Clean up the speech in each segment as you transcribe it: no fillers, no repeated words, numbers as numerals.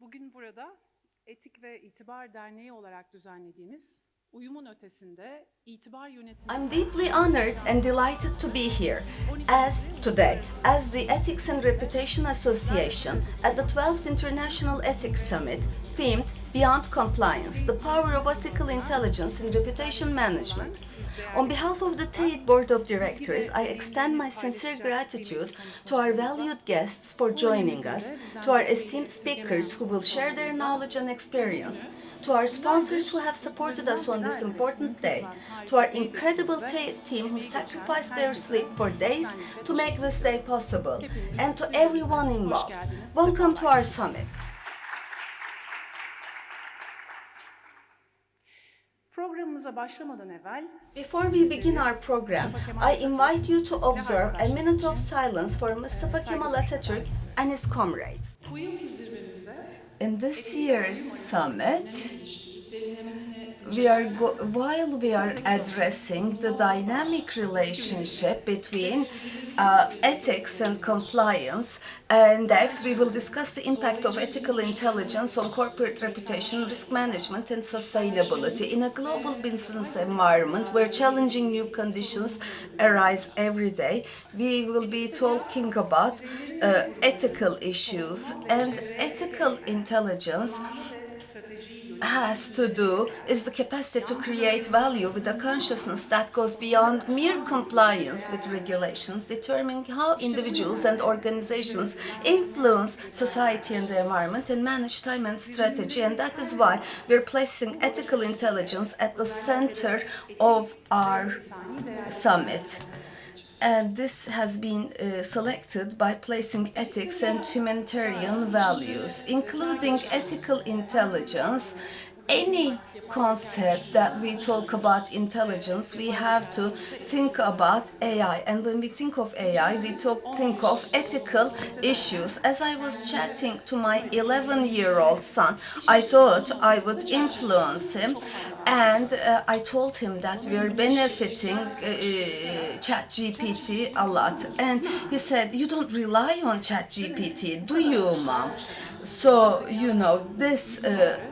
Bugün burada Etik ve İtibar Derneği olarak düzenlediğimiz Uyumun Ötesinde İtibar Yönetimi... I'm deeply honored and delighted to be here as the Ethics and Reputation Association at the 12th International Ethics Summit, themed Beyond Compliance, the Power of Ethical Intelligence in Reputation Management. On behalf of the TEİD Board of Directors, I extend my sincere gratitude to our valued guests for joining us, to our esteemed speakers who will share their knowledge and experience, to our sponsors who have supported us on this important day, to our incredible TEİD team who sacrificed their sleep for days to make this day possible, and to everyone involved. Welcome to our summit. Programımıza başlamadan evvel Before we begin our program, I invite you to observe a minute of silence for Mustafa Kemal Atatürk and his comrades. bu yılki zirvemizde In this year's summit, while we are addressing the dynamic relationship between ethics and compliance, in depth we will discuss the impact of ethical intelligence on corporate reputation, risk management and sustainability. In a global business environment where challenging new conditions arise every day, we will be talking about ethical issues, and ethical intelligence has to do is the capacity to create value with a consciousness that goes beyond mere compliance with regulations, determining how individuals and organizations influence society and the environment and manage time and strategy. And that is why we're placing ethical intelligence at the center of our summit. And this has been selected by placing ethics and humanitarian values, including ethical intelligence. Any concept that we talk about intelligence, we have to think about AI. And when we think of AI, we think of ethical issues. As I was chatting to my 11-year-old son, I thought I would influence him. And I told him that we are benefiting ChatGPT a lot. And he said, "You don't rely on ChatGPT, do you, Mom?" So, you know, this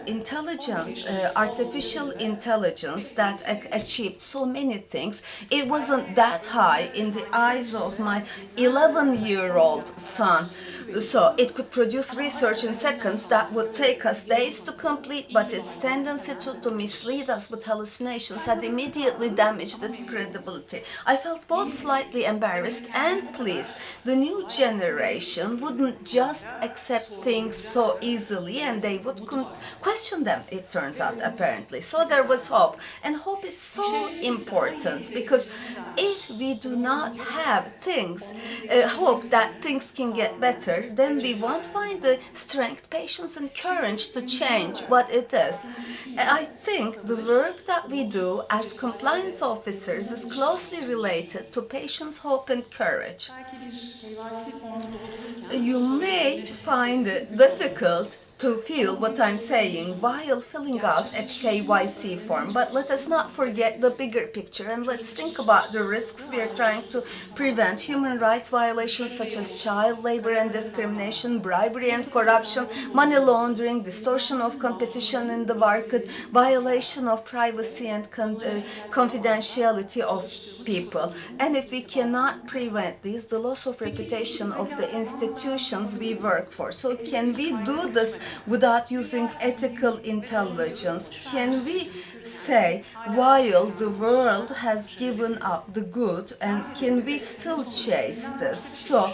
intelligence, artificial intelligence that achieved so many things, it wasn't that high in the eyes of my 11-year-old son. So it could produce research in seconds that would take us days to complete, but its tendency to mislead us with hallucinations had immediately damaged its credibility. I felt both slightly embarrassed and pleased. The new generation wouldn't just accept things so easily, and they would question them, it turns out, apparently. So there was hope. And hope is so important, because if we do not have hope that things can get better, then we won't find the strength, patience and courage to change what it is. I think the work that we do as compliance officers is closely related to patience, hope and courage. You may find it difficult to feel what I'm saying while filling out a KYC form, but let us not forget the bigger picture, and let's think about the risks we are trying to prevent: human rights violations such as child labor and discrimination, bribery and corruption, money laundering, distortion of competition in the market, violation of privacy and confidentiality of people. And if we cannot prevent these, the loss of reputation of the institutions we work for. So can we do this without using ethical intelligence? Can we say, while the world has given up the good, and can we still chase this? So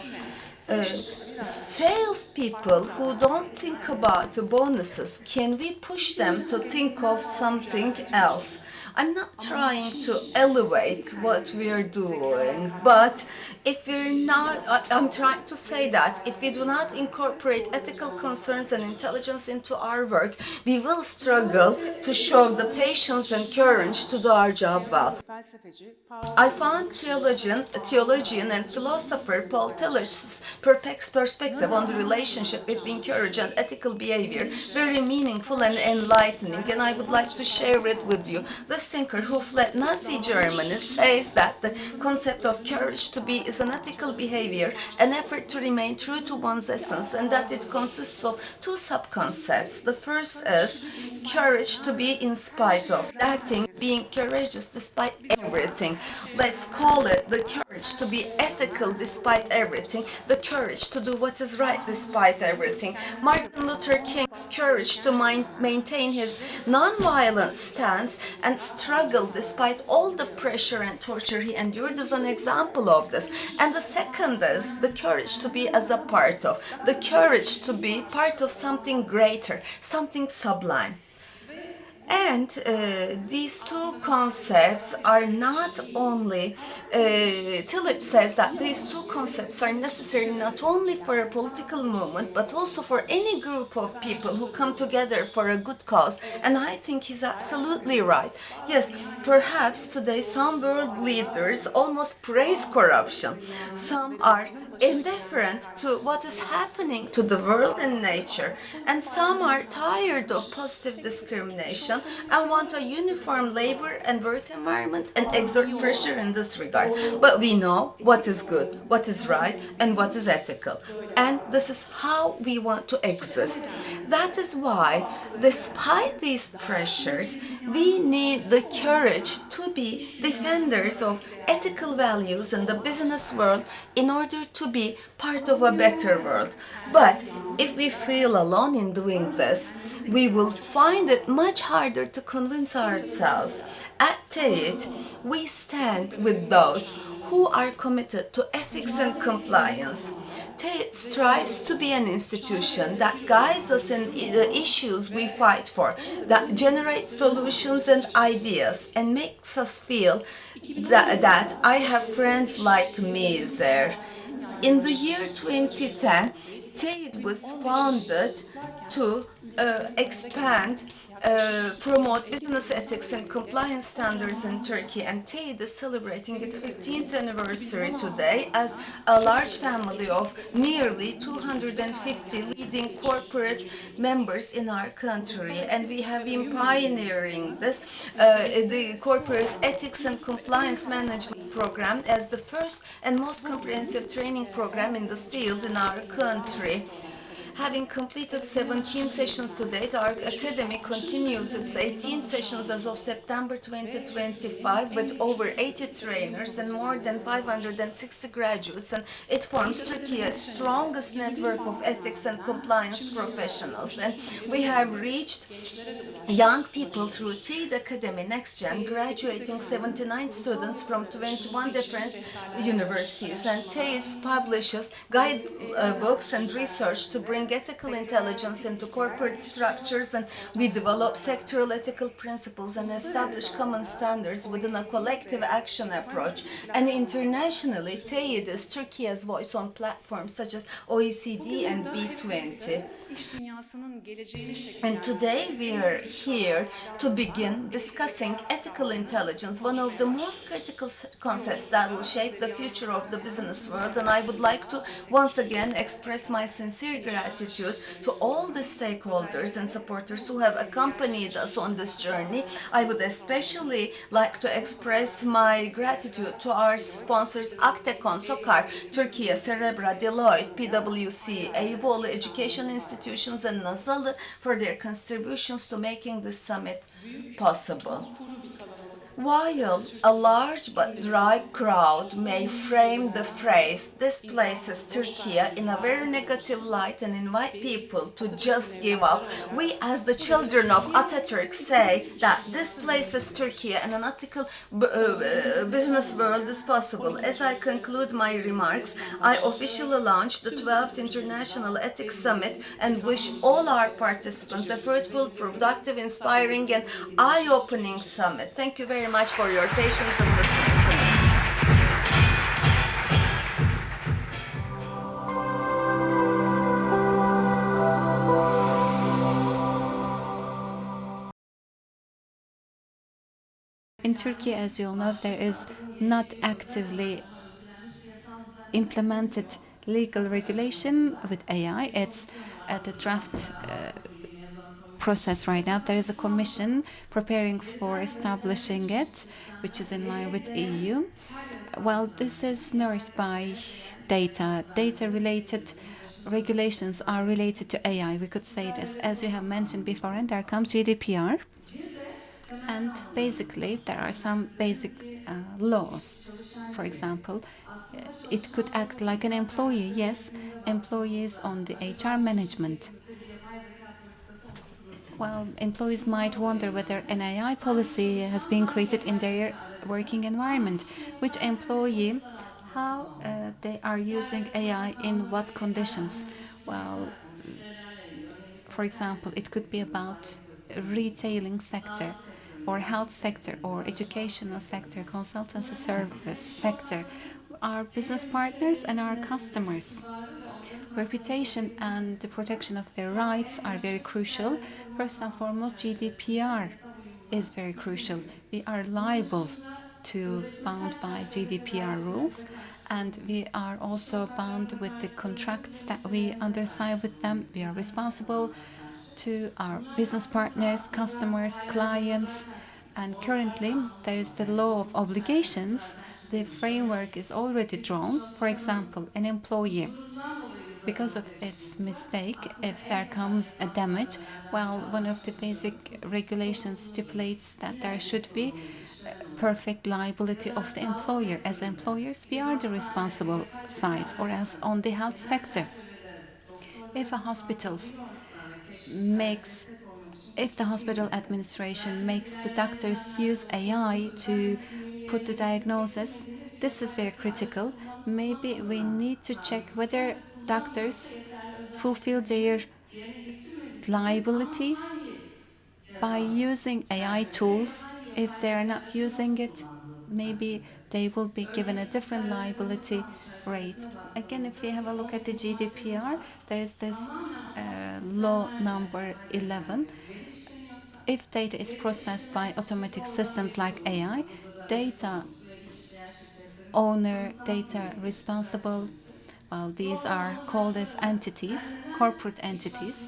salespeople who don't think about the bonuses, can we push them to think of something else? I'm not trying to elevate what we are doing, but if we're not, I'm trying to say that if we do not incorporate ethical concerns and intelligence into our work, we will struggle to show the patience and courage to do our job well. I found theologian and philosopher Paul Tillich's perspective on the relationship between courage and ethical behavior very meaningful and enlightening, and I would like to share it with you. This thinker who fled Nazi Germany says that the concept of courage to be is an ethical behavior, an effort to remain true to one's essence, and that it consists of two sub-concepts. The first is courage to be in spite of, acting, being courageous despite everything. Let's call it the courage to be ethical despite everything, the courage to do what is right despite everything. Martin Luther King's courage to maintain his non-violent stance and struggle despite all the pressure and torture he endured is an example of this. And the second is the courage to be as a part of, the courage to be part of something greater, something sublime. And these two concepts are not only, Tillich says that these two concepts are necessary not only for a political movement, but also for any group of people who come together for a good cause. And I think he's absolutely right. Yes, perhaps today some world leaders almost praise corruption. Some are indifferent to what is happening to the world and nature, and some are tired of positive discrimination and want a uniform labor and work environment and exert pressure in this regard. But we know what is good, what is right, and what is ethical. And this is how we want to exist. That is why, despite these pressures, we need the courage to be defenders of ethical values in the business world in order to be part of a better world. But if we feel alone in doing this, we will find it much harder to convince ourselves. At TEİD, we stand with those who are committed to ethics and compliance. TEİD strives to be an institution that guides us in the issues we fight for, that generates solutions and ideas, and makes us feel that I have friends like me there. In the year 2010, TEİD was founded to expand, promote business ethics and compliance standards in Turkey, and TEİD is celebrating its 15th anniversary today as a large family of nearly 250 leading corporate members in our country, and we have been pioneering this, the corporate ethics and compliance management program as the first and most comprehensive training program in this field in our country. Having completed 17 sessions to date, our academy continues its 18 sessions as of September 2025 with over 80 trainers and more than 560 graduates, and it forms Turkey's strongest network of ethics and compliance professionals. And we have reached young people through TEID Academy Next Gen, graduating 79 students from 21 different universities. And TEID publishes guidebooks and research to bring ethical intelligence into corporate structures, and we develop sectoral ethical principles and establish common standards within a collective action approach. And internationally, TEID is Turkey's voice on platforms such as OECD and B20. And today we are here to begin discussing ethical intelligence, one of the most critical concepts that will shape the future of the business world. And I would like to once again express my sincere gratitude to all the stakeholders and supporters who have accompanied us on this journey. I would especially like to express my gratitude to our sponsors Aktekon, Sokar, Turkey, Cerebra, Deloitte, PwC, Eyüboğlu Education Institutions, and Nazalı for their contributions to making this summit possible. While a large but dry crowd may frame the phrase, "This places Turkey," in a very negative light and invite people to just give up, we as the children of Atatürk say that this places Turkey and an ethical business world is possible. As I conclude my remarks, I officially launch the 12th International Ethics Summit and wish all our participants a fruitful, productive, inspiring, and eye-opening summit. Thank you very much for your patience and listening to me. In Turkey, as you all know, there is not actively implemented legal regulation with AI. It's at the draft process right now. There is a commission preparing for establishing it, which is in line with EU. Well, this is nourished by data. Data-related regulations are related to AI. We could say this, as you have mentioned before, and there comes GDPR. And basically, there are some basic laws. For example, it could act like an employee. Yes, employees on the HR management. Well, employees might wonder whether an AI policy has been created in their working environment. Which employee, how they are using AI in what conditions? Well, for example, it could be about retailing sector or health sector or educational sector, consultancy service sector, our business partners and our customers. Reputation and the protection of their rights are very crucial. First and foremost, GDPR is very crucial. We are liable to bound by GDPR rules, and we are also bound with the contracts that we undersign with them. We are responsible to our business partners, customers, clients, and currently there is the law of obligations. The framework is already drawn. For example, an employee, because of its mistake, if there comes a damage, well, one of the basic regulations stipulates that there should be perfect liability of the employer. As employers, we are the responsible side, or as on the health sector. If a hospital makes if the hospital administration makes the doctors use AI to put the diagnosis, this is very critical. Maybe we need to check whether doctors fulfill their liabilities by using AI tools. If they are not using it, maybe they will be given a different liability rate. Again, if we have a look at the GDPR, there is this law number 11. If data is processed by automatic systems like AI, data owner, data responsible, well, these are called as entities, corporate entities.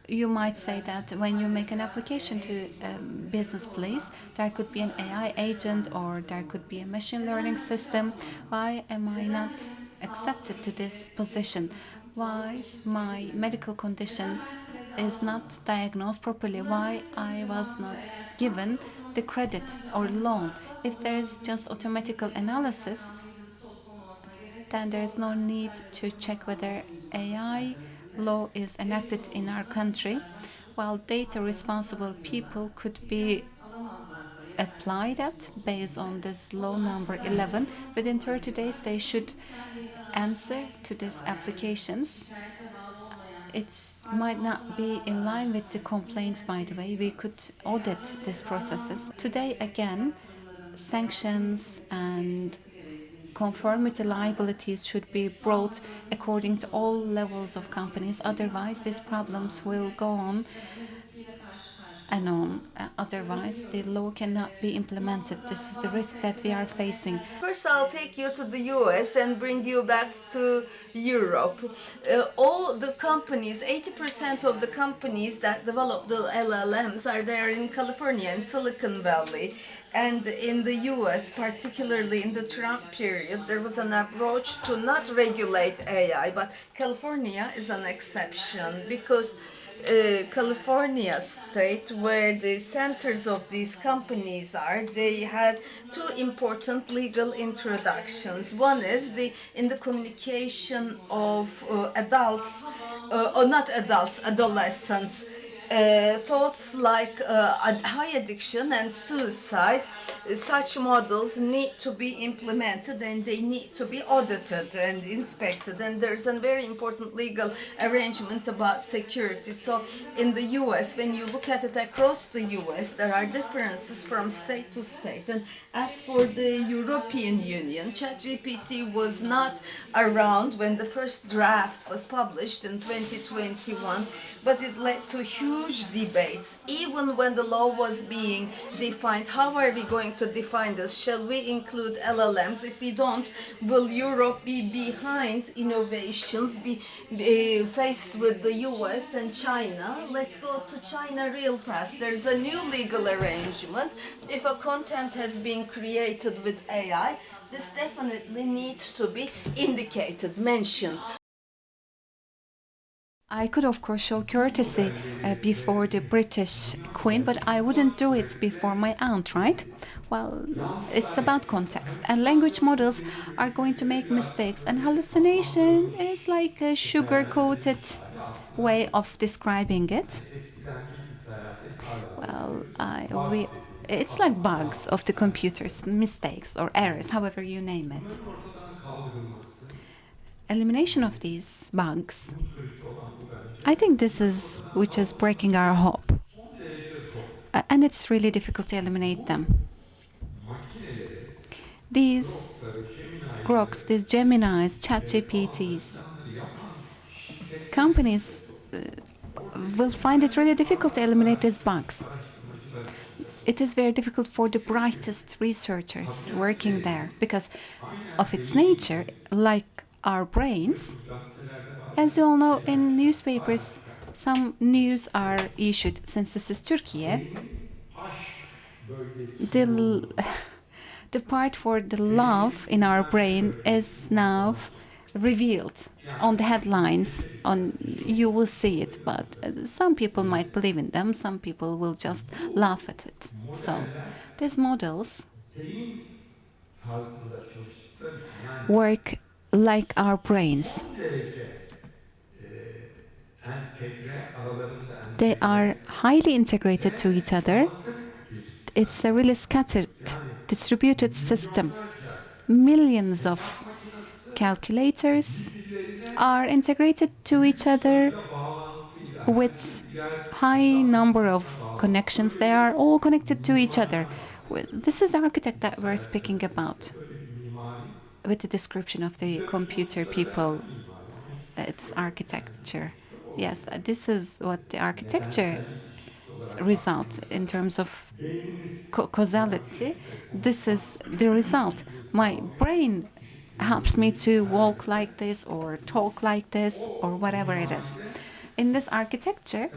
You might say that when you make an application to a business place, there could be an AI agent or there could be a machine learning system. Why am I not accepted to this position? Why my medical condition is not diagnosed properly? Why I was not given the credit or loan? If there is just automatical analysis, then there is no need to check whether AI law is enacted in our country, while data responsible people could be applied at based on this law number 11. Within 30 days, they should answer to these applications. It might not be in line with the complaints, by the way. We could audit these processes. Today, again, sanctions and conformity liabilities should be brought according to all levels of companies. Otherwise, these problems will go on and on. Otherwise, the law cannot be implemented. This is the risk that we are facing. First, I'll take you to the US and bring you back to Europe. All the companies, 80% of the companies that develop the LLMs are there in California, in Silicon Valley. And in the US, particularly in the Trump period, there was an approach to not regulate AI, but California is an exception because California state, where the centers of these companies are, they had two important legal introductions. One is in the communication of adults, or not adults, adolescents. Thoughts like high addiction and suicide, such models need to be implemented and they need to be audited and inspected. And there's a very important legal arrangement about security. So in the US, when you look at it across the US, there are differences from state to state. And as for the European Union, ChatGPT was not around when the first draft was published in 2021, but it led to huge huge debates. Even when the law was being defined, how are we going to define this? Shall we include LLMs? If we don't, will Europe be behind innovations, be faced with the US and China? Let's go to China real fast. There's a new legal arrangement. If a content has been created with AI, this definitely needs to be indicated, mentioned. I could, of course, show courtesy before the British Queen, but I wouldn't do it before my aunt, right? Well, it's about context, and language models are going to make mistakes, and hallucination is like a sugar-coated way of describing it. Well, it's like bugs of the computers, mistakes or errors, however you name it. Elimination of these bugs, I think this is which is breaking our hope. And it's really difficult to eliminate them. These Groks, these Geminis, ChatGPTs, companies will find it really difficult to eliminate these bugs. It is very difficult for the brightest researchers working there because of its nature, like our brains. As you all know, in newspapers, some news are issued. Since this is Turkey, the part for the love in our brain is now revealed on the headlines. You will see it, but some people might believe in them, some people will just laugh at it. So these models work like our brains. They are highly integrated to each other. It's a really scattered, distributed system. Millions of calculators are integrated to each other with high number of connections. They are all connected to each other. This is the architect that we're speaking about with the description of the computer people. It's architecture. Yes, this is what the architecture result in terms of causality. This is the result. My brain helps me to walk like this or talk like this or whatever it is. In this architecture,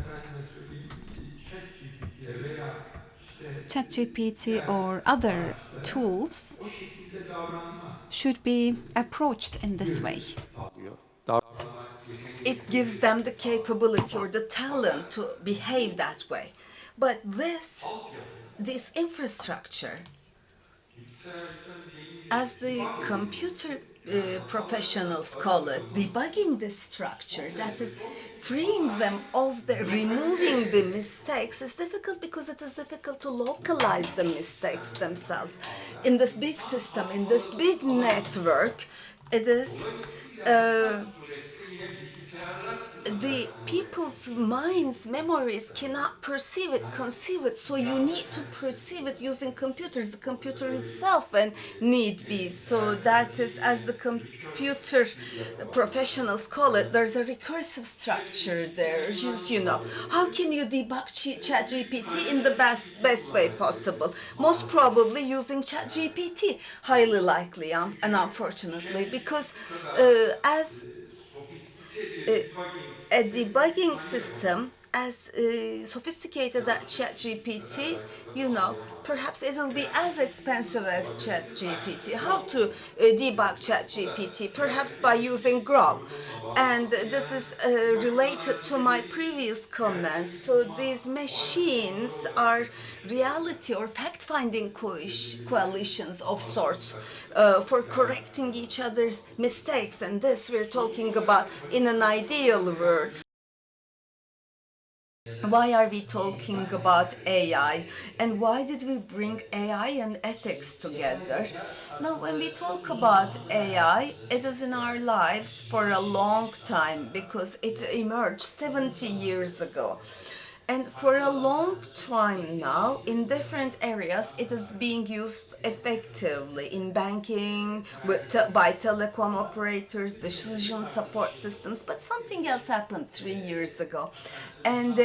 ChatGPT or other tools should be approached in this way. It gives them the capability or the talent to behave that way. But this infrastructure, as the computer professionals call it, debugging the structure, that is freeing them of removing the mistakes, is difficult because it is difficult to localize the mistakes themselves. In this big system, in this big network, it is the people's minds, memories cannot perceive it, conceive it. So you need to perceive it using computers, the computer itself, and need be. So that is, as the computer professionals call it, there's a recursive structure there. You know, how can you debug ChatGPT in the best way possible? Most probably using ChatGPT, highly likely, and unfortunately, because as a debugging system as sophisticated as ChatGPT, you know, perhaps it'll be as expensive as ChatGPT. How to debug ChatGPT? Perhaps by using Grok. And this is related to my previous comment. So these machines are reality or fact-finding coalitions of sorts for correcting each other's mistakes. And this we're talking about in an ideal world. Why are we talking about AI, and why did we bring AI and ethics together? Now, when we talk about AI, it is in our lives for a long time because it emerged 70 years ago. And for a long time now, in different areas, it is being used effectively in banking, by telecom operators, decision support systems. But something else happened 3 years ago. And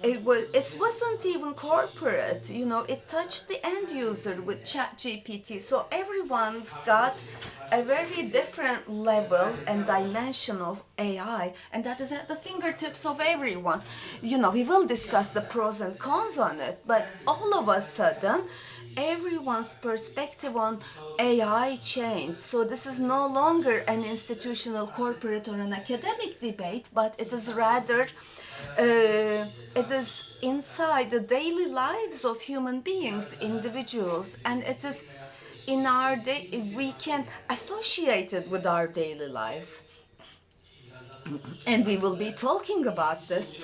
It wasn't even corporate, you know, it touched the end user with ChatGPT. So everyone's got a very different level and dimension of AI, and that is at the fingertips of everyone. You know, we will discuss the pros and cons on it, but all of a sudden, everyone's perspective on AI changed. So this is no longer an institutional, corporate, or an academic debate, but it is rather it is inside the daily lives of human beings, individuals, and it is in our day we can associate it with our daily lives. And we will be talking about this.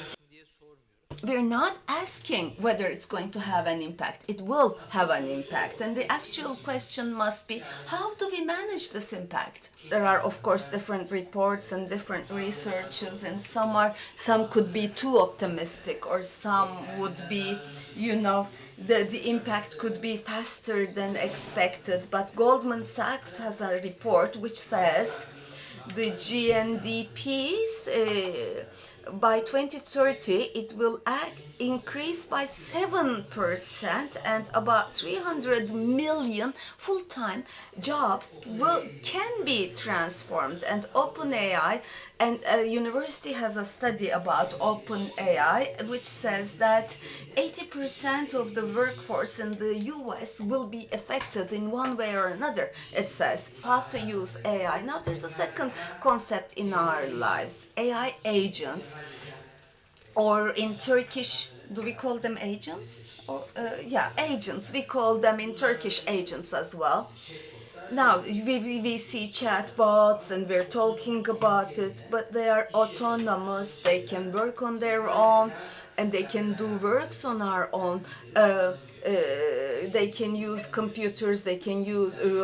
We're not asking whether it's going to have an impact. It will have an impact. And the actual question must be, how do we manage this impact? There are, of course, different reports and different researches, and some could be too optimistic, or some would be, you know, the impact could be faster than expected. But Goldman Sachs has a report which says the GNDPs by 2030 it will increase by 7%, and about 300 million full-time jobs can be transformed. And OpenAI, and a university has a study about OpenAI which says that 80% of the workforce in the US will be affected in one way or another. It says how to use AI. Now there's a second concept in our lives, AI agents, or in Turkish, do we call them agents? Or agents. We call them in Turkish agents as well. Now, we see chatbots and we're talking about it, but they are autonomous, they can work on their own, and they can do works on our own. They can use computers, they can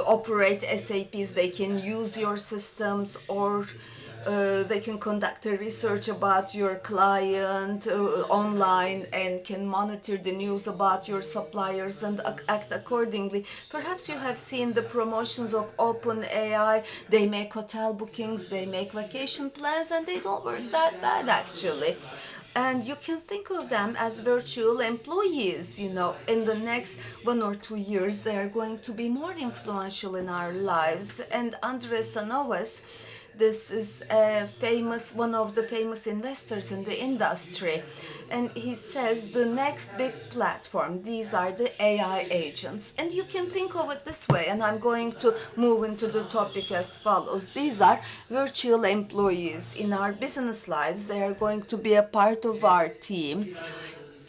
operate SAPs, they can use your systems, or they can conduct a research about your client online, and can monitor the news about your suppliers and act accordingly. Perhaps you have seen the promotions of OpenAI. They make hotel bookings, they make vacation plans, and they don't work that bad actually. And you can think of them as virtual employees. You know, in the next 1 or 2 years, they are going to be more influential in our lives. And Andres Sanoves, this is one of the famous investors in the industry, and he says the next big platform, these are the AI agents. And you can think of it this way, and I'm going to move into the topic as follows. These are virtual employees in our business lives. They are going to be a part of our team,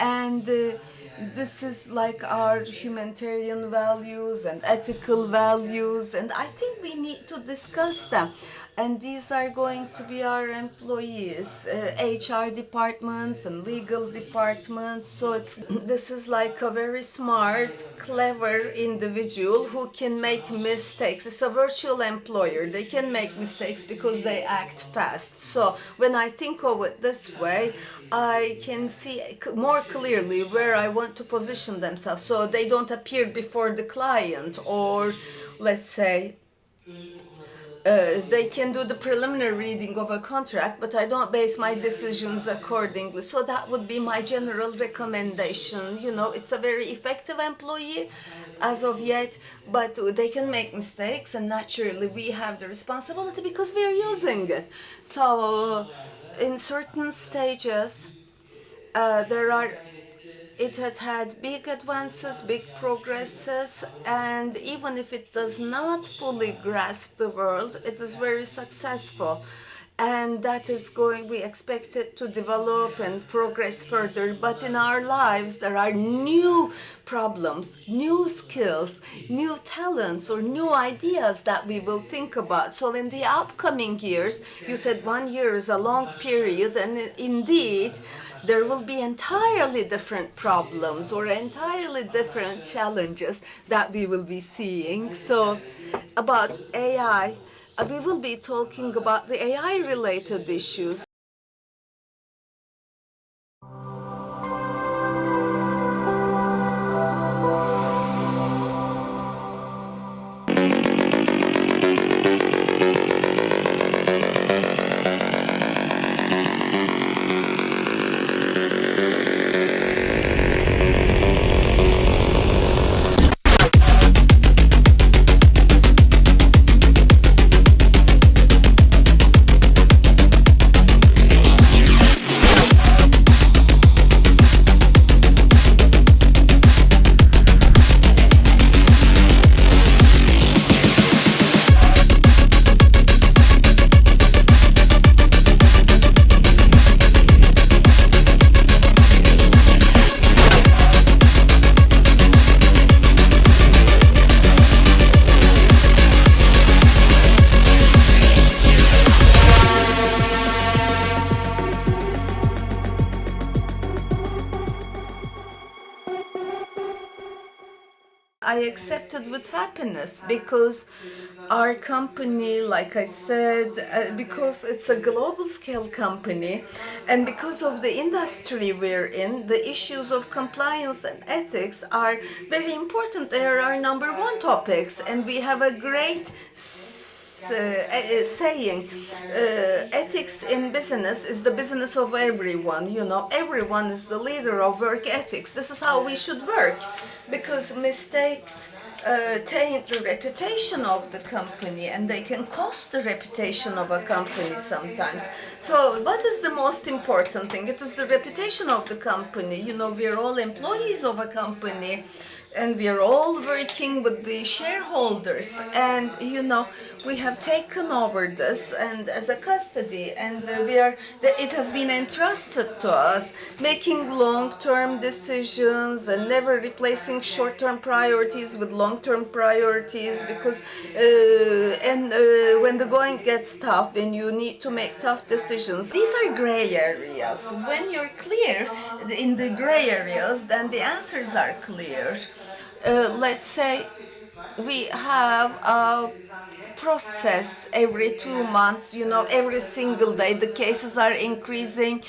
and this is like our humanitarian values and ethical values, and I think we need to discuss them. And these are going to be our employees, HR departments and legal departments. So this is like a very smart, clever individual who can make mistakes. It's a virtual employer. They can make mistakes because they act fast. So when I think of it this way, I can see more clearly where I want to position themselves, so they don't appear before the client, or let's say they can do the preliminary reading of a contract, but I don't base my decisions accordingly. So that would be my general recommendation. You know, it's a very effective employee as of yet, but they can make mistakes, and naturally we have the responsibility because we're using it. So in certain stages, it has had big advances, big progresses, and even if it does not fully grasp the world, it is very successful. And that is we expect it to develop and progress further. But in our lives, there are new problems, new skills, new talents, or new ideas that we will think about. So in the upcoming years, you said 1 year is a long period, and indeed, there will be entirely different problems or entirely different challenges that we will be seeing. So about AI, we will be talking about the AI-related issues. I accepted with happiness because our company, like I said, because it's a global scale company and because of the industry we're in, the issues of compliance and ethics are very important. They are our number one topics, and we have a great saying, ethics in business is the business of everyone. You know, everyone is the leader of work ethics. This is how we should work, because mistakes taint the reputation of the company, and they can cost the reputation of a company sometimes. So what is the most important thing? It is the reputation of the company. You know, we're all employees of a company, and we are all working with the shareholders, and you know, we have taken over this and as a custody, and it has been entrusted to us, making long-term decisions and never replacing short-term priorities with long-term priorities, because when the going gets tough and you need to make tough decisions, these are gray areas. When you're clear in the gray areas, then the answers are clear. Let's say we have a process every 2 months, you know, every single day the cases are increasing,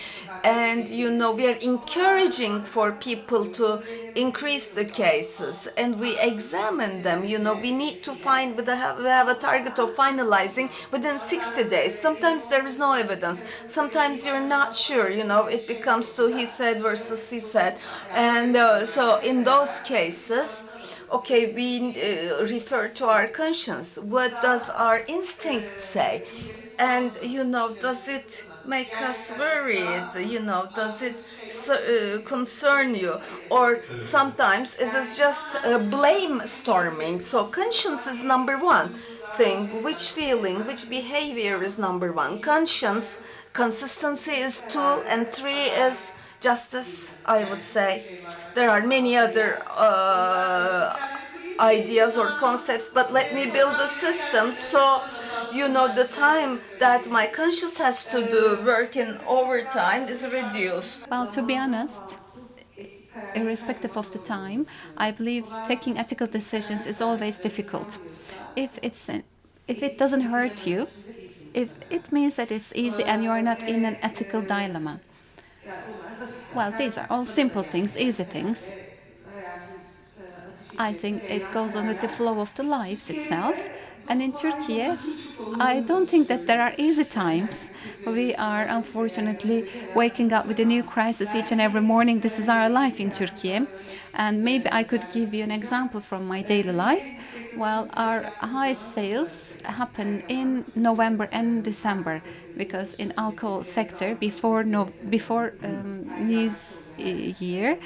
and you know, we are encouraging for people to increase the cases, and we examine them. You know, we need to find, we have a target of finalizing within 60 days. Sometimes there is no evidence, sometimes you're not sure, you know, it becomes to he said versus he said, and so in those cases, okay, we refer to our conscience. What does our instinct say? And, you know, does it make us worried? You know, does it concern you? Or sometimes it is just blame storming. So conscience is number one thing. Which feeling, which behavior is number one? Conscience, consistency is two, and three is justice, I would say. There are many other ideas or concepts, but let me build a system so, you know, the time that my conscience has to do work in overtime is reduced. Well, to be honest, irrespective of the time, I believe taking ethical decisions is always difficult. If it doesn't hurt you, if it means that it's easy and you are not in an ethical dilemma. Well, these are all simple things, easy things. I think it goes on with the flow of the lives itself. And in Turkey, I don't think that there are easy times. We are unfortunately waking up with a new crisis each and every morning. This is our life in Turkey. And maybe I could give you an example from my daily life. Well, our highest sales happen in November and December, because in alcohol sector before New Year,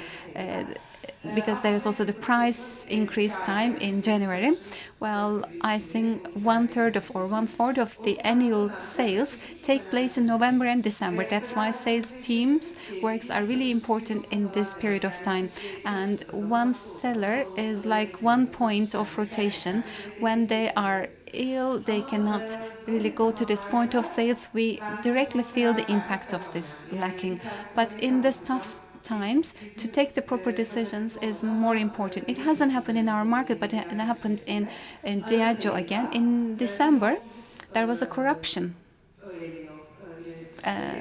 because there is also the price increase time in January. Well, I think 1/4 of the annual sales take place in November and December. That's why sales teams works are really important in this period of time. And one seller is like one point of rotation. When they are ill, they cannot really go to this point of sales. We directly feel the impact of this lacking. But in this tough times, to take the proper decisions is more important. It hasn't happened in our market, but it happened in Diageo again. In December, there was a corruption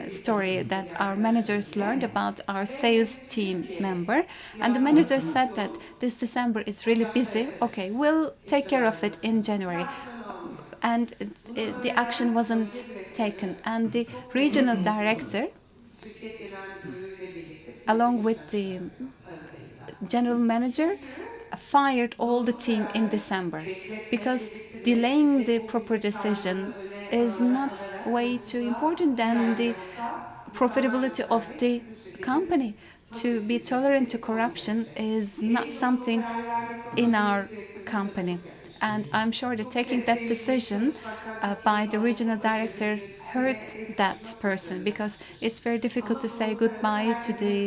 story that our managers learned about our sales team member, and the manager said that this December is really busy. Okay, we'll take care of it in January. And the action wasn't taken, and the regional director, along with the general manager, fired all the team in December, because delaying the proper decision is not way too important than the profitability of the company. To be tolerant to corruption is not something in our company. And I'm sure that taking that decision by the regional director hurt that person, because it's very difficult to say goodbye to the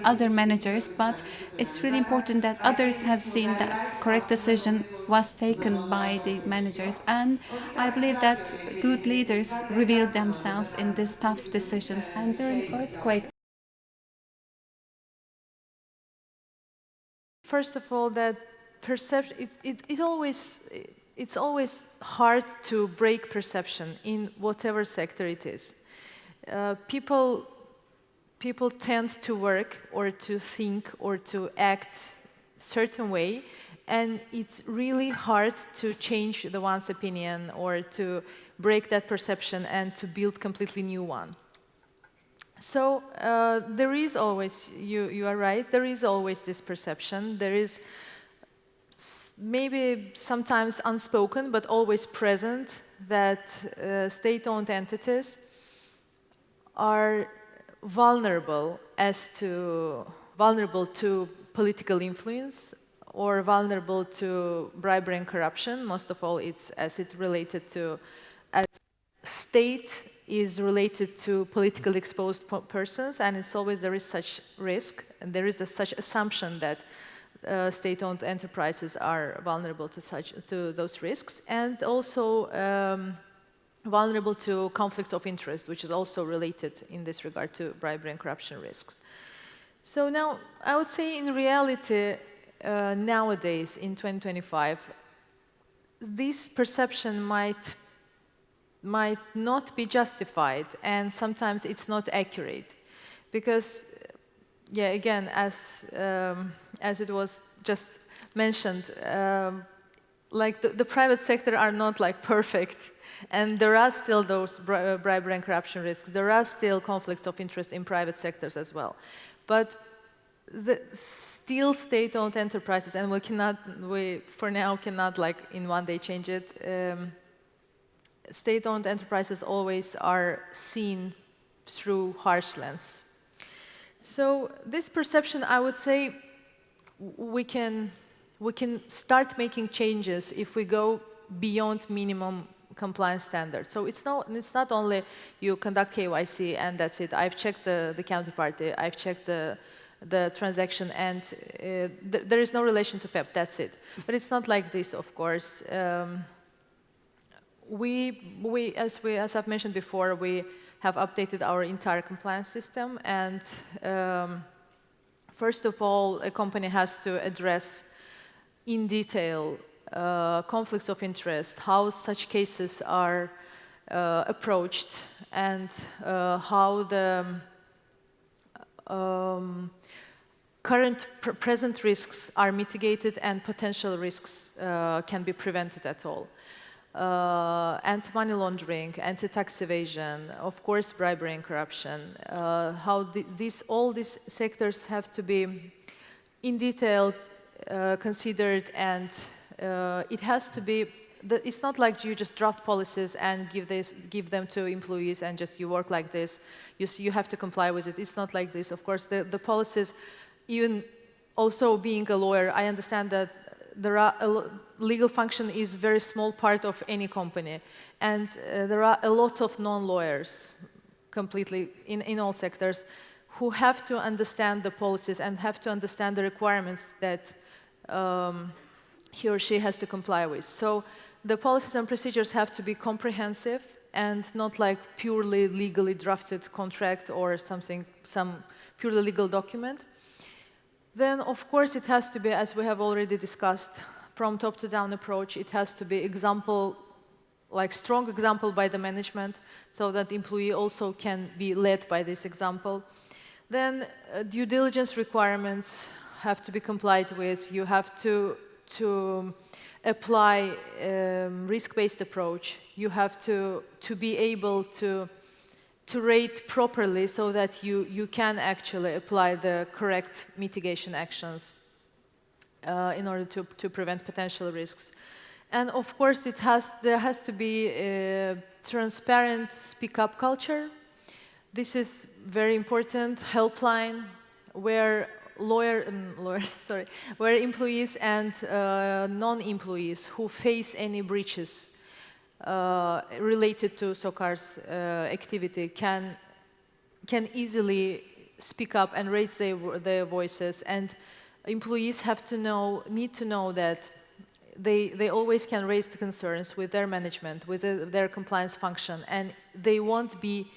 other managers, but it's really important that others have seen that correct decision was taken by the managers. And I believe that good leaders reveal themselves in these tough decisions. And during earthquake, first of all, that perception, it's always hard to break perception in whatever sector it is. People tend to work or to think or to act certain way, and it's really hard to change the one's opinion or to break that perception and to build completely new one. So there is always, you are right, there is always this perception. There is maybe sometimes unspoken but always present that state-owned entities are vulnerable to political influence or vulnerable to bribery and corruption. Most of all, it's related to, as state is related to politically exposed persons, and it's always there is such risk, and there is such assumption that state-owned enterprises are vulnerable to those risks, and also vulnerable to conflicts of interest, which is also related in this regard to bribery and corruption risks. So now, I would say in reality, nowadays, in 2025, this perception might not be justified, and sometimes it's not accurate. Because, yeah, again, as it was just mentioned, like the private sector are not like perfect, and there are still those bribery and corruption risks. There are still conflicts of interest in private sectors as well. But still state-owned enterprises, and we for now cannot like in one day change it. State-owned enterprises always are seen through harsh lens. So this perception, I would say, we can start making changes if we go beyond minimum compliance standards. So it's not only you conduct KYC and that's it. I've checked the counterparty, I've checked the transaction, and there is no relation to PEP, that's it. But it's not like this, of course. As I've mentioned before, we have updated our entire compliance system, and first of all, a company has to address in detail conflicts of interest, how such cases are approached, and how the present risks are mitigated and potential risks can be prevented at all. Anti-money laundering, anti-tax evasion, of course, bribery and corruption, how all these sectors have to be in detail considered, and it has to be, it's not like you just draft policies and give them to employees and just you work like this, you have to comply with it. It's not like this. Of course, the policies, even also being a lawyer, I understand that legal function is a very small part of any company, and there are a lot of non-lawyers completely in all sectors who have to understand the policies and have to understand the requirements that he or she has to comply with. So the policies and procedures have to be comprehensive and not like purely legally drafted contract or some purely legal document. Then, of course, it has to be, as we have already discussed, from top to down approach. It has to be strong example by the management, so that the employee also can be led by this example. Then due diligence requirements have to be complied with. You have to apply risk-based approach. You have to be able to rate properly so that you can actually apply the correct mitigation actions in order to prevent potential risks. And of course, there has to be a transparent speak-up culture. This is very important. Helpline where where employees and non-employees who face any breaches related to SOCAR's activity can easily speak up and raise their voices, and employees need to know that they always can raise the concerns with their management, with their compliance function, and they won't be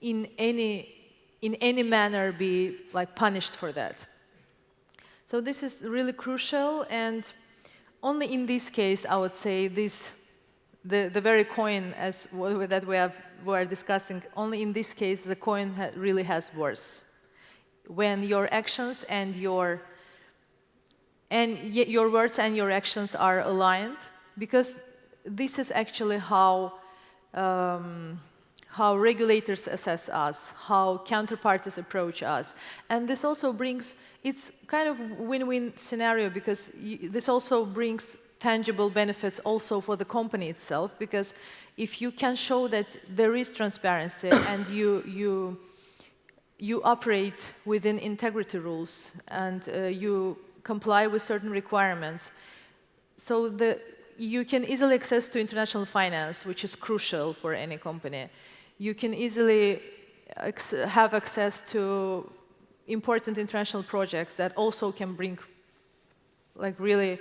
in any manner be like punished for that. So this is really crucial, and only in this case, I would say the very coin that we are discussing, only in this case, the coin really has worth. When your actions and your words and your actions are aligned, because this is actually how regulators assess us, how counterparties approach us. And this also brings, it's kind of win-win scenario, because this also brings tangible benefits also for the company itself, because if you can show that there is transparency and you operate within integrity rules and you comply with certain requirements, so you can easily access to international finance, which is crucial for any company. You can easily have access to important international projects that also can bring like really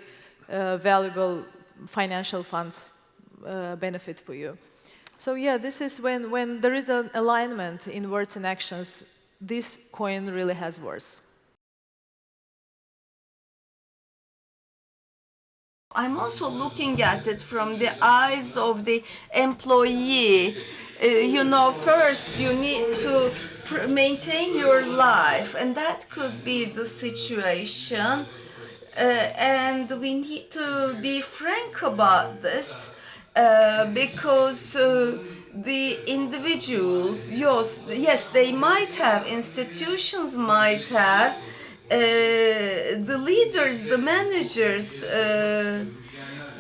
valuable financial funds benefit for you. So yeah, this is when there is an alignment in words and actions, this coin really has worth. I'm also looking at it from the eyes of the employee. You know, first you need to maintain your life, and that could be the situation. And we need to be frank about this, because the individuals, yes, they might have, institutions might have, the leaders, the managers,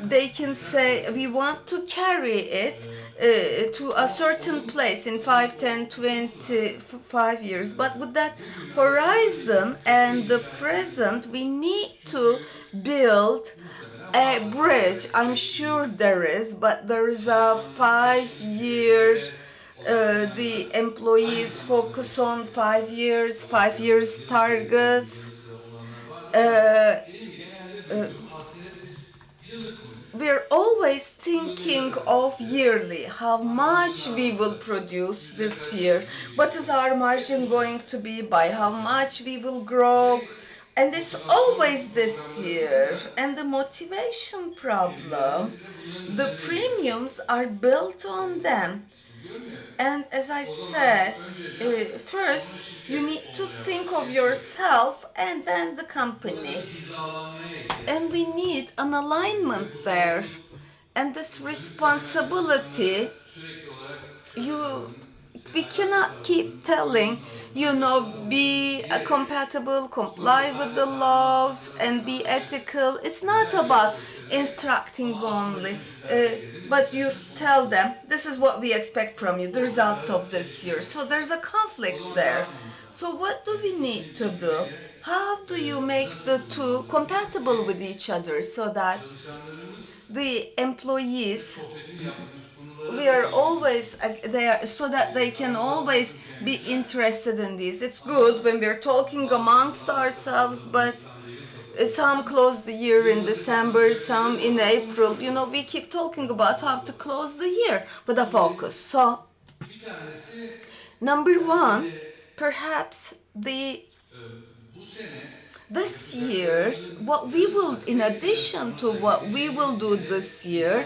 they can say, we want to carry it to a certain place in 5, 10, 25 years. But with that horizon and the present, we need to build a bridge. I'm sure there is, but there is a 5-year, the employees focus on 5 years, 5 years targets. We're always thinking of yearly, how much we will produce this year, what is our margin going to be, by how much we will grow, and it's always this year. And the motivation problem, the premiums are built on them. And as I said, first you need to think of yourself and then the company. And we need an alignment there. And this responsibility, we cannot keep telling, be compatible, comply with the laws, and be ethical. It's not about instructing only, but you tell them, this is what we expect from you, the results of this year. So there's a conflict there. So what do we need to do? How do you make the two compatible with each other so that the employees, we are always there, so that they can always be interested in this. It's good when we're talking amongst ourselves, but some close the year in December, some in April. We keep talking about how to close the year with a focus. So, number one, perhaps this year, what we will, in addition to what we will do this year,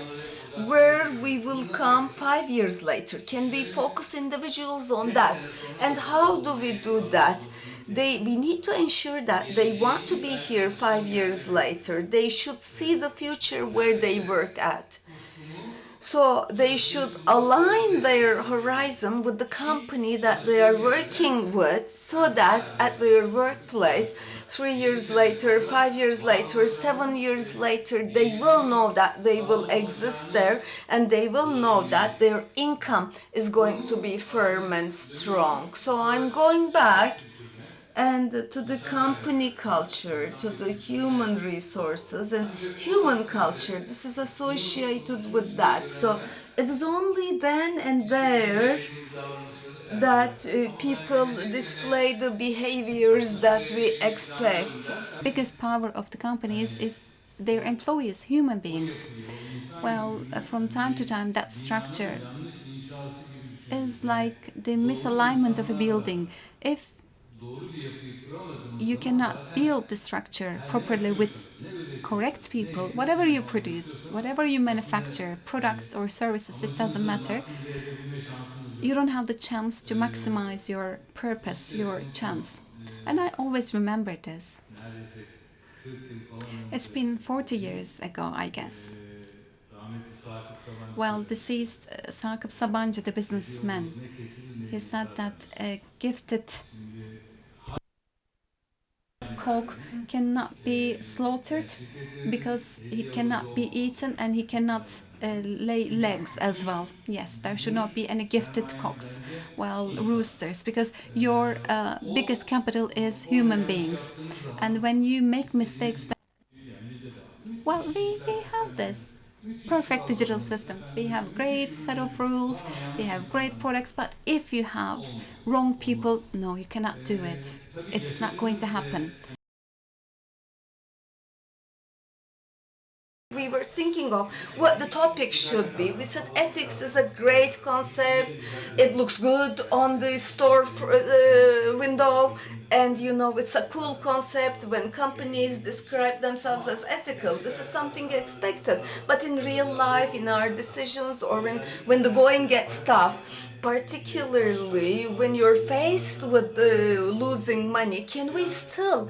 where we will come 5 years later. Can we focus individuals on that? And how do we do that? We need to ensure that they want to be here 5 years later. They should see the future where they work at. So they should align their horizon with the company that they are working with, so that at their workplace, 3 years later, 5 years later, 7 years later, they will know that they will exist there, and they will know that their income is going to be firm and strong. So I'm going back and to the company culture, to the human resources and human culture. This is associated with that. So it is only then and there that people display the behaviors that we expect. Biggest power of the companies is their employees, human beings. Well, from time to time, that structure is like the misalignment of a building. If you cannot build the structure properly with correct people. Whatever you produce, whatever you manufacture, products or services, it doesn't matter. You don't have the chance to maximize your purpose, your chance. And I always remember this. It's been 40 years ago, I guess. Well, deceased Sakıp Sabancı, the businessman, he said that a gifted cock cannot be slaughtered because he cannot be eaten and he cannot lay legs as well. Yes, there should not be any gifted cocks, well, roosters, because your biggest capital is human beings. And when you make mistakes, well, we have this perfect digital systems. We have great set of rules, we have great products, but if you have wrong people, no, you cannot do it. It's not going to happen. We were thinking of what the topic should be. We said ethics is a great concept. It looks good on the store window, and you know, it's a cool concept when companies describe themselves as ethical. This is something expected, but in real life, in our decisions, or when the going gets tough, particularly when you're faced with losing money, can we still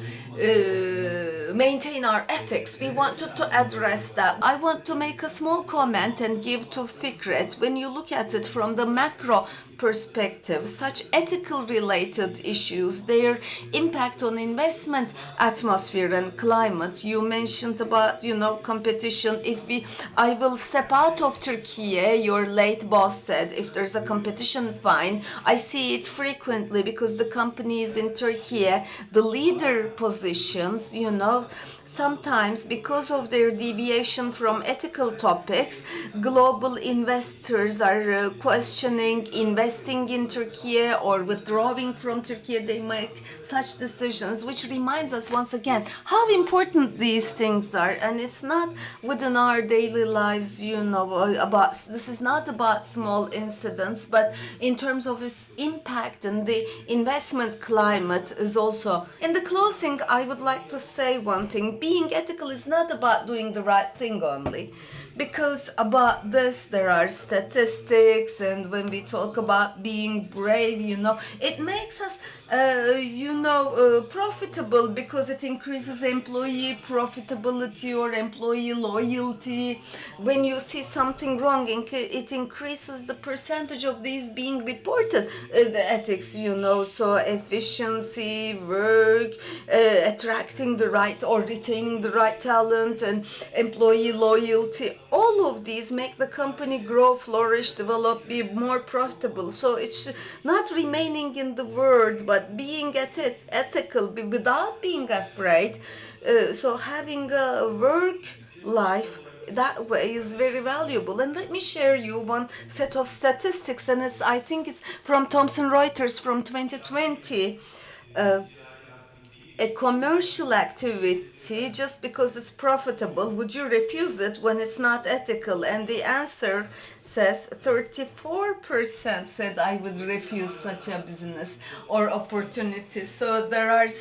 maintain our ethics? We wanted to address that. I want to make a small comment and give to Fikret. When you look at it from the macro perspective, such ethical related issues, their impact on investment atmosphere and climate. You mentioned about, you know, competition. I will step out of Turkey, your late boss said, if there's a competition, fine. I see it frequently because the companies in Turkey, the leader positions, you know, sometimes because of their deviation from ethical topics, global investors are questioning investing in Turkey or withdrawing from Turkey. They make such decisions, which reminds us once again how important these things are. And it's not within our daily lives, you know, this is not about small incidents, but in terms of its impact and the investment climate is also. In the closing, I would like to say one thing. Being ethical is not about doing the right thing only, because about this there are statistics, and when we talk about being brave, you know, it makes us profitable because it increases employee profitability or employee loyalty. When you see something wrong, it increases the percentage of these being reported, the ethics, you know, so efficiency, work, attracting the right or retaining the right talent, and employee loyalty. All of these make the company grow, flourish, develop, be more profitable. So it's not remaining in the word, but being ethical without being afraid. So having a work life that way is very valuable. And let me share you one set of statistics, and I think it's from Thomson Reuters from 2020. A commercial activity, just because it's profitable, would you refuse it when it's not ethical? And the answer says 34% said I would refuse such a business or opportunity. So there is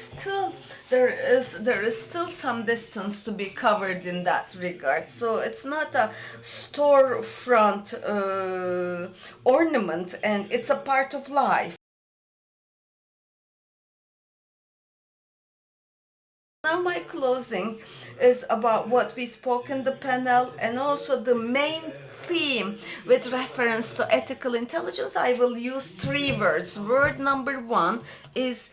still some distance to be covered in that regard. So it's not a storefront ornament, and it's a part of life. Now my closing is about what we spoke in the panel, and also the main theme with reference to ethical intelligence. I will use 3 words. Word number 1 is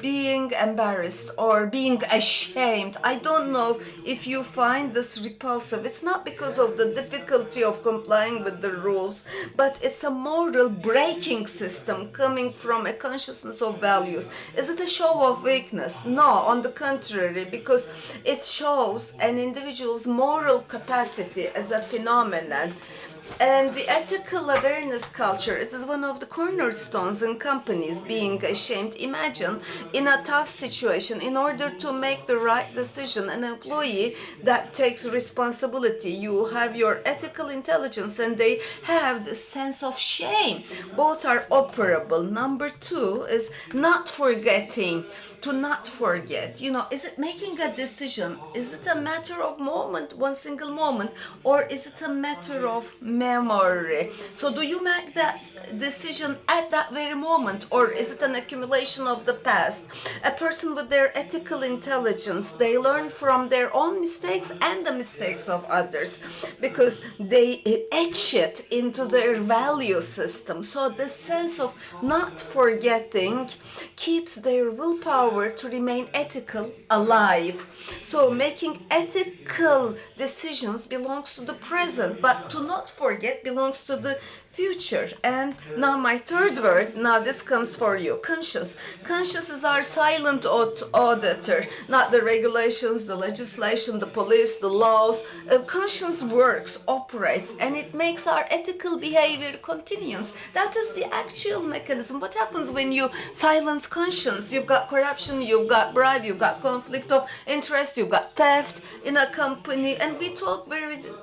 being embarrassed or being ashamed. I don't know if you find this repulsive. It's not because of the difficulty of complying with the rules, but it's a moral breaking system coming from a consciousness of values. Is it a show of weakness? No, on the contrary, because it shows an individual's moral capacity as a phenomenon. And the ethical awareness culture, it is one of the cornerstones in companies. Being ashamed, imagine in a tough situation, in order to make the right decision, an employee that takes responsibility, you have your ethical intelligence and they have the sense of shame. Both are operable. Number two is not forgetting. To not forget, is it making a decision? Is it a matter of moment, one single moment, or is it a matter of memory? So do you make that decision at that very moment, or is it an accumulation of the past? A person with their ethical intelligence, they learn from their own mistakes and the mistakes of others, because they etch it into their value system. So the sense of not forgetting keeps their willpower to remain ethical alive. So making ethical decisions belongs to the present, but to not forget belongs to the future. And now my third word, now this comes for you, conscience. Conscience is our silent auditor, not the regulations, the legislation, the police, the laws. Conscience works, operates, and it makes our ethical behavior continuous. That is the actual mechanism. What happens when you silence conscience? You've got corruption, you've got bribe, you've got conflict of interest, you've got theft in a company, and we talk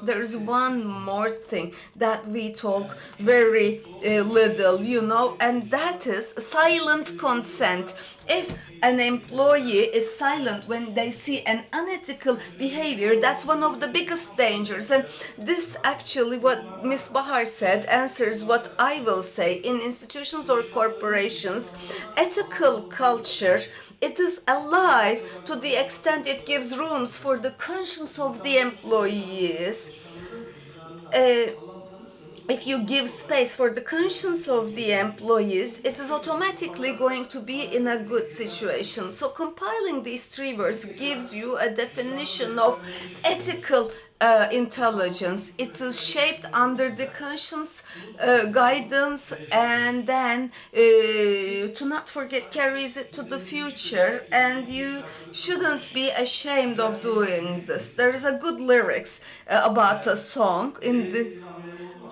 there's one more thing that we talk very little, and that is silent consent. If an employee is silent when they see an unethical behavior, that's one of the biggest dangers. And this actually, what Ms. Bahar said, answers what I will say. In institutions or corporations, ethical culture, it is alive to the extent it gives rooms for the conscience of the employees. If you give space for the conscience of the employees, it is automatically going to be in a good situation. So compiling these three words gives you a definition of ethical intelligence. It is shaped under the conscience guidance, and then to not forget carries it to the future, and you shouldn't be ashamed of doing this. There is a good lyrics about a song in the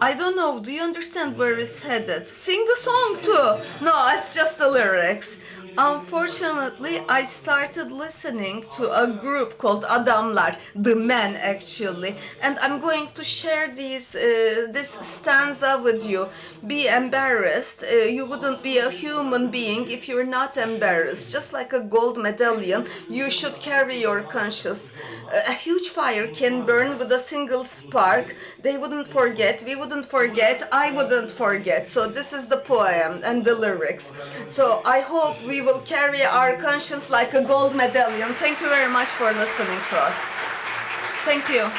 I don't know, do you understand where it's headed? Sing the song too! No, it's just the lyrics. Unfortunately, I started listening to a group called Adamlar, the men actually, and I'm going to share this stanza with you. Be embarrassed. You wouldn't be a human being if you're not embarrassed. Just like a gold medallion, you should carry your conscience. A huge fire can burn with a single spark. They wouldn't forget, we wouldn't forget, I wouldn't forget. So this is the poem and the lyrics. So I hope we will carry our conscience like a gold medallion. Thank you very much for listening to us. Thank you.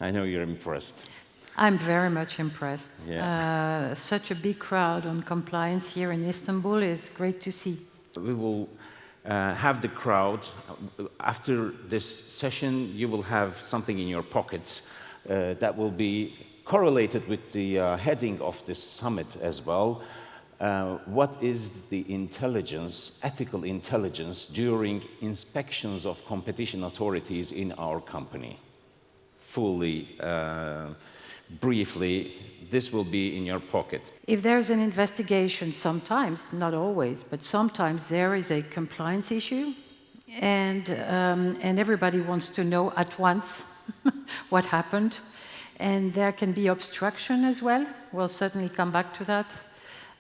I know you're impressed. I'm very much impressed. Yeah. Such a big crowd on compliance here in Istanbul is great to see. We will have the crowd. After this session, you will have something in your pockets that will be correlated with the heading of this summit as well. What is the intelligence, ethical intelligence, during inspections of competition authorities in our company? Fully, briefly, this will be in your pocket. If there's an investigation, sometimes, not always, but sometimes there is a compliance issue, and everybody wants to know at once what happened. And there can be obstruction as well. We'll certainly come back to that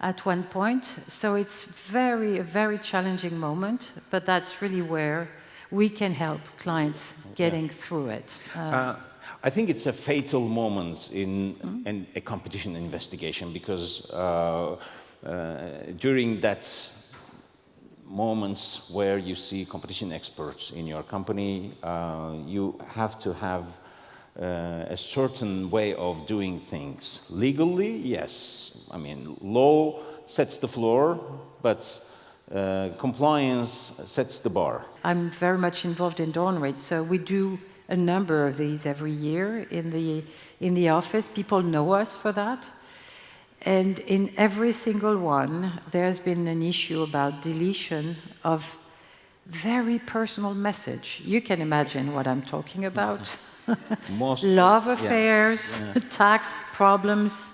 at one point. So it's a very challenging moment, but that's really where we can help clients getting through it. I think it's a fatal moment in a competition investigation, because during that moments where you see competition experts in your company, you have to have a certain way of doing things. Legally, yes. I mean, law sets the floor, but compliance sets the bar. I'm very much involved in dawn rates, so we do a number of these every year in the office. People know us for that. And in every single one, there's been an issue about deletion of very personal message. You can imagine what I'm talking about. Love affairs, tax problems,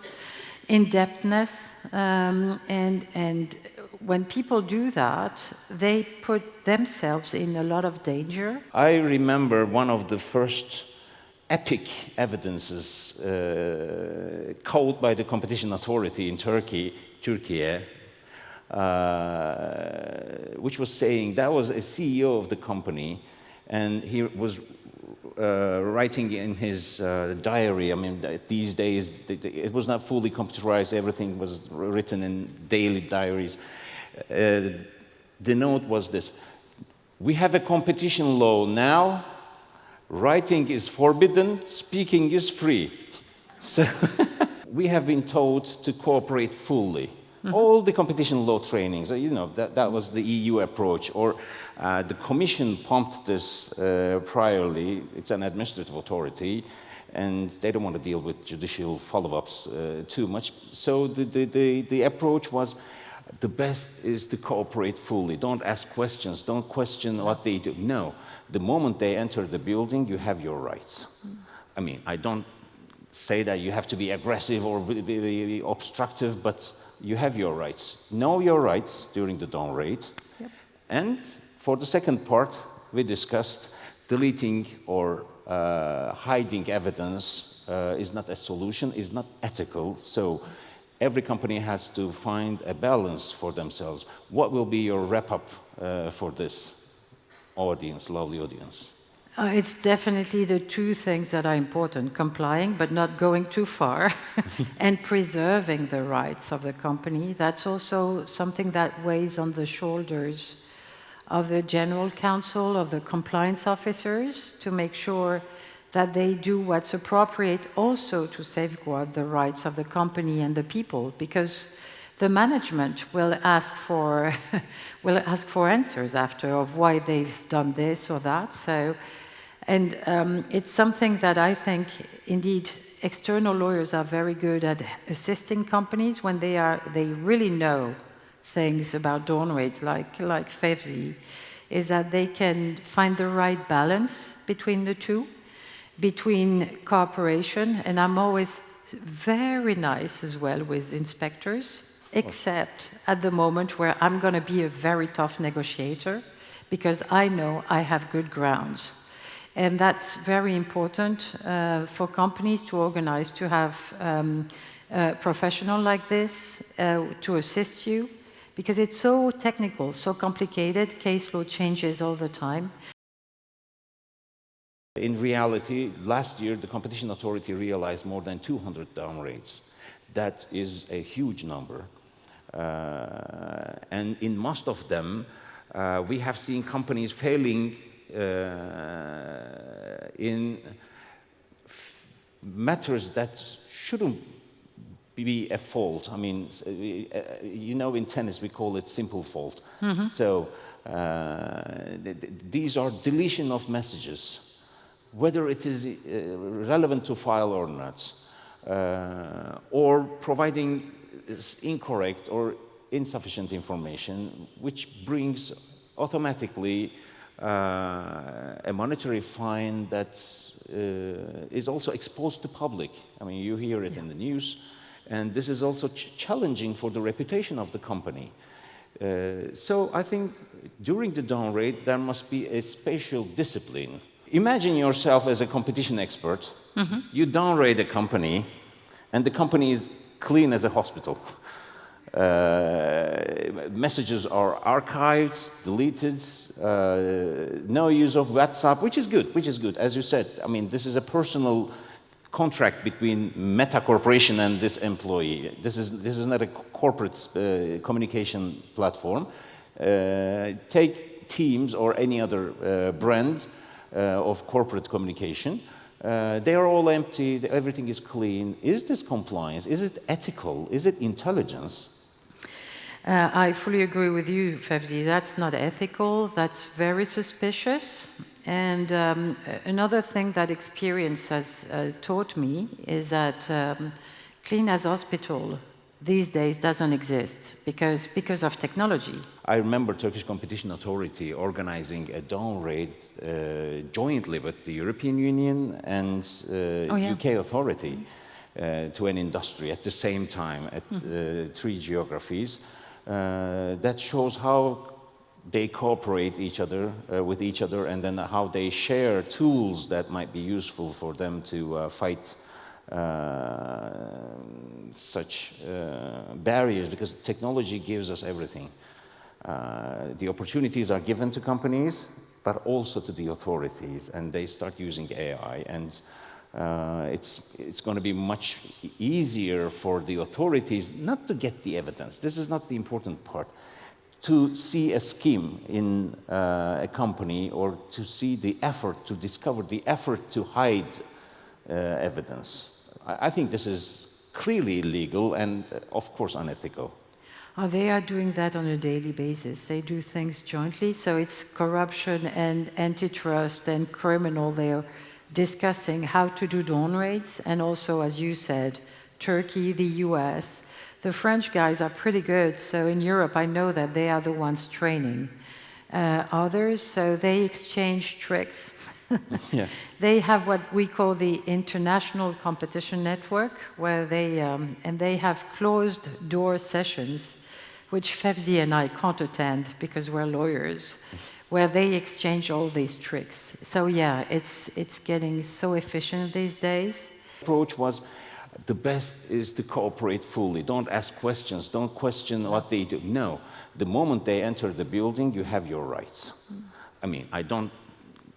indebtedness, and when people do that, they put themselves in a lot of danger. I remember one of the first epic evidences caught by the competition authority in Turkey, which was saying, that was a CEO of the company, and he was writing in his diary. I mean, these days, it was not fully computerized, everything was written in daily diaries. The note was this: we have a competition law now, writing is forbidden, speaking is free. So we have been taught to cooperate fully. All the competition law trainings, you know, that was the EU approach, or the Commission pumped this priorly. It's an administrative authority, and they don't want to deal with judicial follow-ups too much. So the approach was, the best is to cooperate fully. Don't ask questions, don't question what they do. No, the moment they enter the building, you have your rights. I mean, I don't say that you have to be aggressive or be obstructive, but you have your rights. Know your rights during the dawn raid. Yep. And for the second part, we discussed deleting or hiding evidence is not a solution, is not ethical. So every company has to find a balance for themselves. What will be your wrap-up for this audience, lovely audience? It's definitely the two things that are important: complying, but not going too far, and preserving the rights of the company. That's also something that weighs on the shoulders of the general counsel, of the compliance officers, to make sure that they do what's appropriate also to safeguard the rights of the company and the people, because the management will ask for answers after of why they've done this or that. So, and it's something that I think, indeed, external lawyers are very good at assisting companies when they really know things about dawn raids, like FEVSI, is that they can find the right balance between the two, between cooperation, and I'm always very nice as well with inspectors, except at the moment where I'm going to be a very tough negotiator, because I know I have good grounds. And that's very important for companies to organize, to have a professional like this to assist you, because it's so technical, so complicated, case law changes all the time. In reality, last year, the competition authority realized more than 200 down raids. That is a huge number. And in most of them, we have seen companies failing in matters that shouldn't be a fault. I mean, you know, in tennis, we call it simple fault. So these are deletion of messages, whether it is relevant to file or not, or providing incorrect or insufficient information, which brings automatically a monetary fine that is also exposed to public. I mean, you hear it in the news. And this is also challenging for the reputation of the company. So I think during the downgrade, there must be a spatial discipline. Imagine yourself as a competition expert. You downgrade a company, and the company is clean as a hospital. Messages are archived, deleted, no use of WhatsApp, which is good, as you said. I mean, this is a personal contract between Meta Corporation and this employee. This is not a corporate communication platform. Take Teams or any other brand of corporate communication. They are all empty, everything is clean. Is this compliance? Is it ethical? Is it intelligence? I fully agree with you, Fevzi. That's not ethical. That's very suspicious. And another thing that experience has taught me is that clean as hospital these days doesn't exist because of technology. I remember Turkish Competition Authority organizing a downgrade jointly with the European Union and UK authority to an industry at the same time at 3 geographies. That shows how they cooperate with each other, and then how they share tools that might be useful for them to fight such barriers, because technology gives us everything. The opportunities are given to companies, but also to the authorities, and they start using AI, and it's going to be much easier for the authorities not to get the evidence. This is not the important part. To see a scheme in a company, or to see the effort, to discover the effort to hide evidence. I think this is clearly illegal and, of course, unethical. They are doing that on a daily basis. They do things jointly, so it's corruption and antitrust and criminal. They're discussing how to do dawn raids, and also, as you said, Turkey, the US. The French guys are pretty good, so in Europe I know that they are the ones training others, so they exchange tricks. Yeah. They have what we call the International Competition Network, where they have closed door sessions, which Fevzi and I can't attend because we're lawyers, where they exchange all these tricks. So yeah, it's getting so efficient these days. The approach was, the best is to cooperate fully. Don't ask questions, don't question what they do. No, the moment they enter the building, you have your rights. I mean, I don't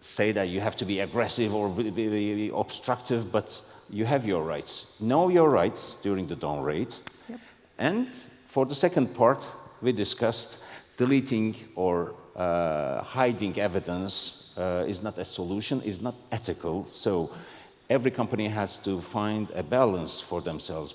say that you have to be aggressive or be obstructive, but you have your rights. Know your rights during the dawn raid. Yep. And for the second part, we discussed deleting or hiding evidence is not a solution, is not ethical. So every company has to find a balance for themselves.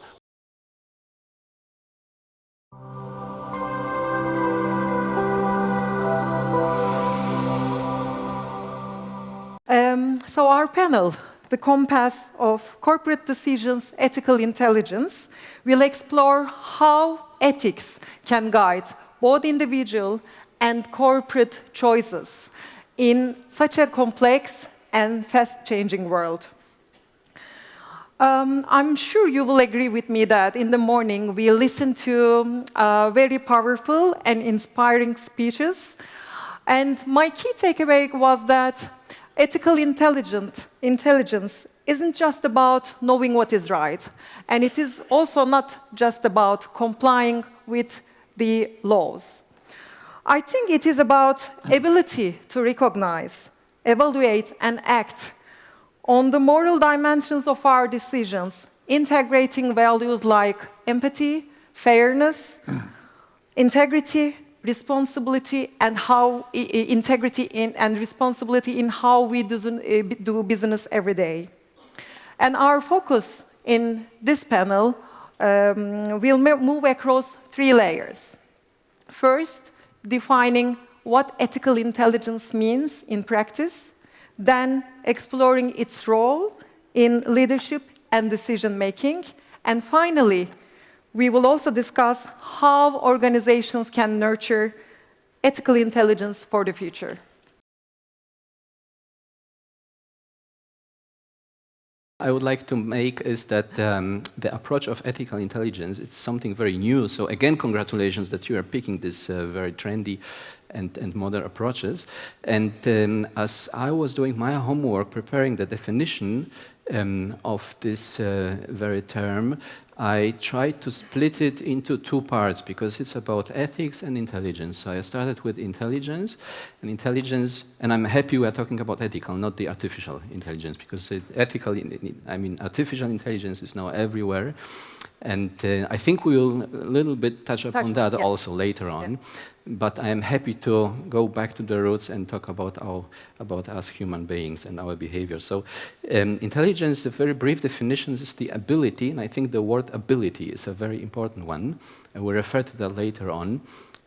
So our panel, The Compass of Corporate Decisions, Ethical Intelligence, will explore how ethics can guide both individual and corporate choices in such a complex and fast-changing world. I'm sure you will agree with me that in the morning we listened to very powerful and inspiring speeches. And my key takeaway was that ethical intelligence isn't just about knowing what is right, and it is also not just about complying with the laws. I think it is about ability to recognize, evaluate, and act on the moral dimensions of our decisions, integrating values like empathy, fairness, integrity, responsibility, and responsibility in how we do business every day. And our focus in this panel will move across 3 layers. First, defining what ethical intelligence means in practice, then exploring its role in leadership and decision-making, and finally, we will also discuss how organizations can nurture ethical intelligence for the future. I would like to make is that the approach of ethical intelligence, it's something very new. So again, congratulations that you are picking this very trendy and modern approaches. And as I was doing my homework, preparing the definition of this very term, I tried to split it into two parts because it's about ethics and intelligence. So I started with intelligence, and I'm happy we are talking about ethical, not the artificial intelligence, because artificial intelligence is now everywhere. And I think we will a little bit touch upon that also later on. Yeah. But I am happy to go back to the roots and talk about us human beings and our behavior. So intelligence, the very brief definition is the ability, and I think the word ability is a very important one. I will refer to that later on.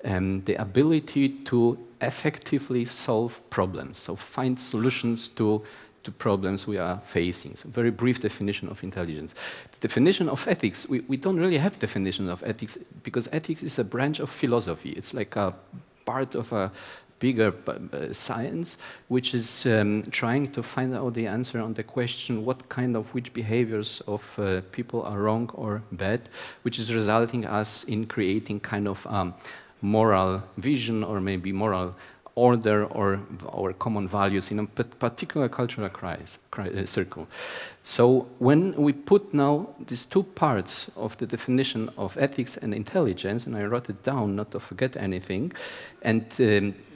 The ability to effectively solve problems, so find solutions to problems we are facing. So very brief definition of intelligence. The definition of ethics, we don't really have definition of ethics because ethics is a branch of philosophy. It's like a part of a bigger science which is trying to find out the answer on the question which behaviors of people are wrong or bad, which is resulting us in creating kind of moral vision or maybe moral order or common values in a particular cultural circle. So when we put now these two parts of the definition of ethics and intelligence, and I wrote it down not to forget anything, and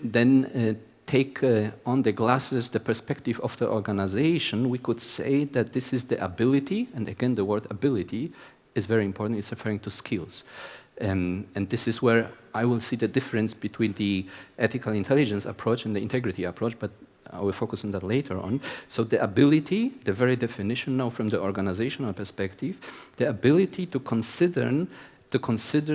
then take on the glasses the perspective of the organization, we could say that this is the ability, and again the word ability is very important, it's referring to skills. And this is where I will see the difference between the ethical intelligence approach and the integrity approach, but I will focus on that later on. So the ability, the very definition now from the organizational perspective, the ability to consider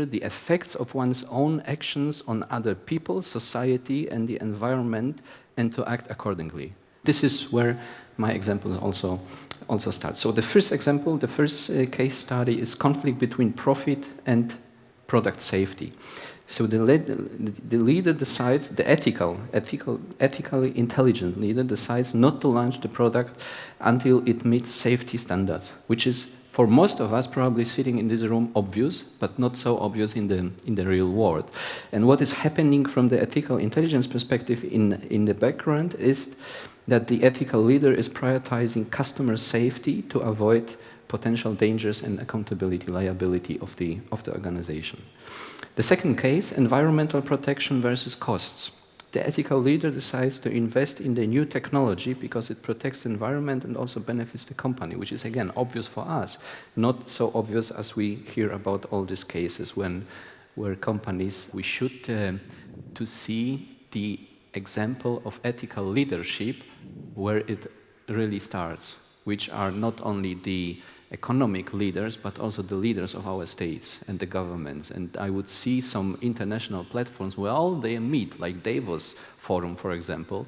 the effects of one's own actions on other people, society, and the environment, and to act accordingly. This is where my example also starts. So the first example, the first case study is conflict between profit and product safety. So the leader decides, the ethically intelligent leader decides not to launch the product until it meets safety standards, which is for most of us probably sitting in this room obvious, but not so obvious in the real world. And what is happening from the ethical intelligence perspective in the background is that the ethical leader is prioritizing customer safety to avoid potential dangers and accountability, liability of the organization. The second case, environmental protection versus costs. The ethical leader decides to invest in the new technology because it protects the environment and also benefits the company, which is again obvious for us, not so obvious as we hear about all these cases where companies, we should to see the example of ethical leadership where it really starts, which are not only the economic leaders, but also the leaders of our states and the governments. And I would see some international platforms where all they meet, like Davos Forum, for example.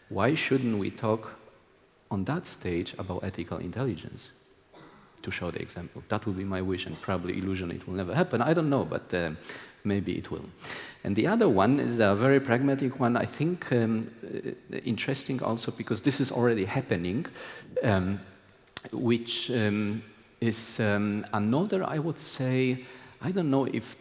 Why shouldn't we talk on that stage about ethical intelligence? To show the example. That would be my wish, and probably illusion it will never happen. I don't know, but maybe it will. And the other one is a very pragmatic one, I think interesting also because this is already happening, which is another, I would say, I don't know if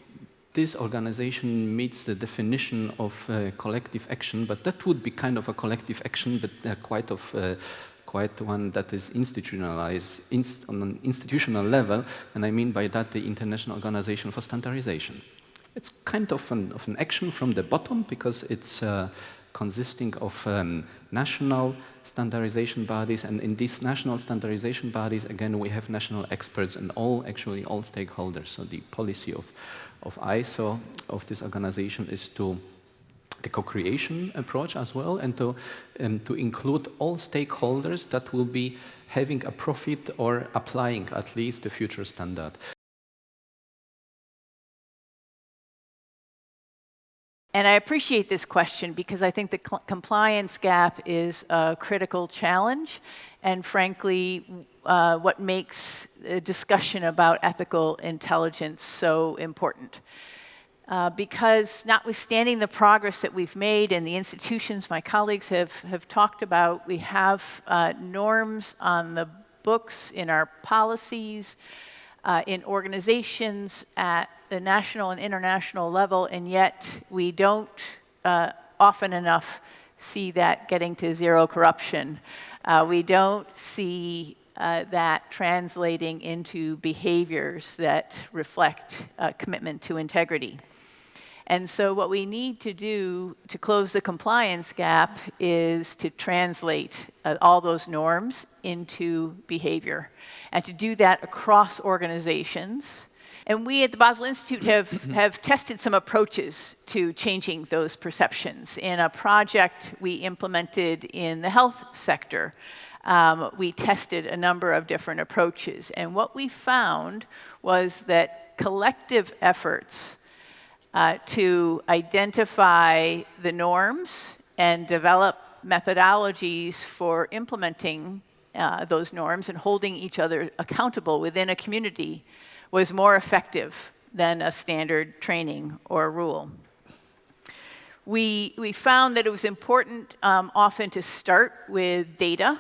this organization meets the definition of collective action, but that would be kind of a collective action, but quite one that is institutionalized on an institutional level, and I mean by that the International Organization for Standardization. It's kind of an action from the bottom because it's consisting of national standardization bodies, and in these national standardization bodies, again, we have national experts and all stakeholders. So the policy of ISO, of this organization, is to the co-creation approach as well, and to include all stakeholders that will be having a profit or applying at least the future standard. And I appreciate this question because I think the compliance gap is a critical challenge, and frankly, what makes a discussion about ethical intelligence so important. Because notwithstanding the progress that we've made and the institutions my colleagues have talked about, we have norms on the books, in our policies, in organizations at the national and international level, and yet we don't often enough see that getting to zero corruption. We don't see that translating into behaviors that reflect commitment to integrity. And so what we need to do to close the compliance gap is to translate all those norms into behavior, and to do that across organizations. And we at the Basel Institute have tested some approaches to changing those perceptions. In a project we implemented in the health sector, we tested a number of different approaches. And what we found was that collective efforts to identify the norms and develop methodologies for implementing those norms and holding each other accountable within a community was more effective than a standard training or rule. We found that it was important often to start with data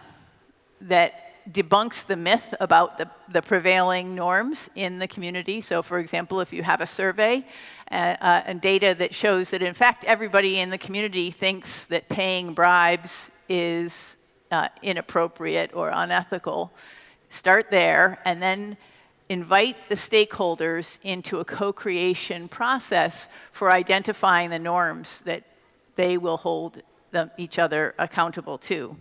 that debunks the myth about the prevailing norms in the community. So for example, if you have a survey and data that shows that in fact everybody in the community thinks that paying bribes is inappropriate or unethical, start there and then invite the stakeholders into a co-creation process for identifying the norms that they will hold each other accountable to,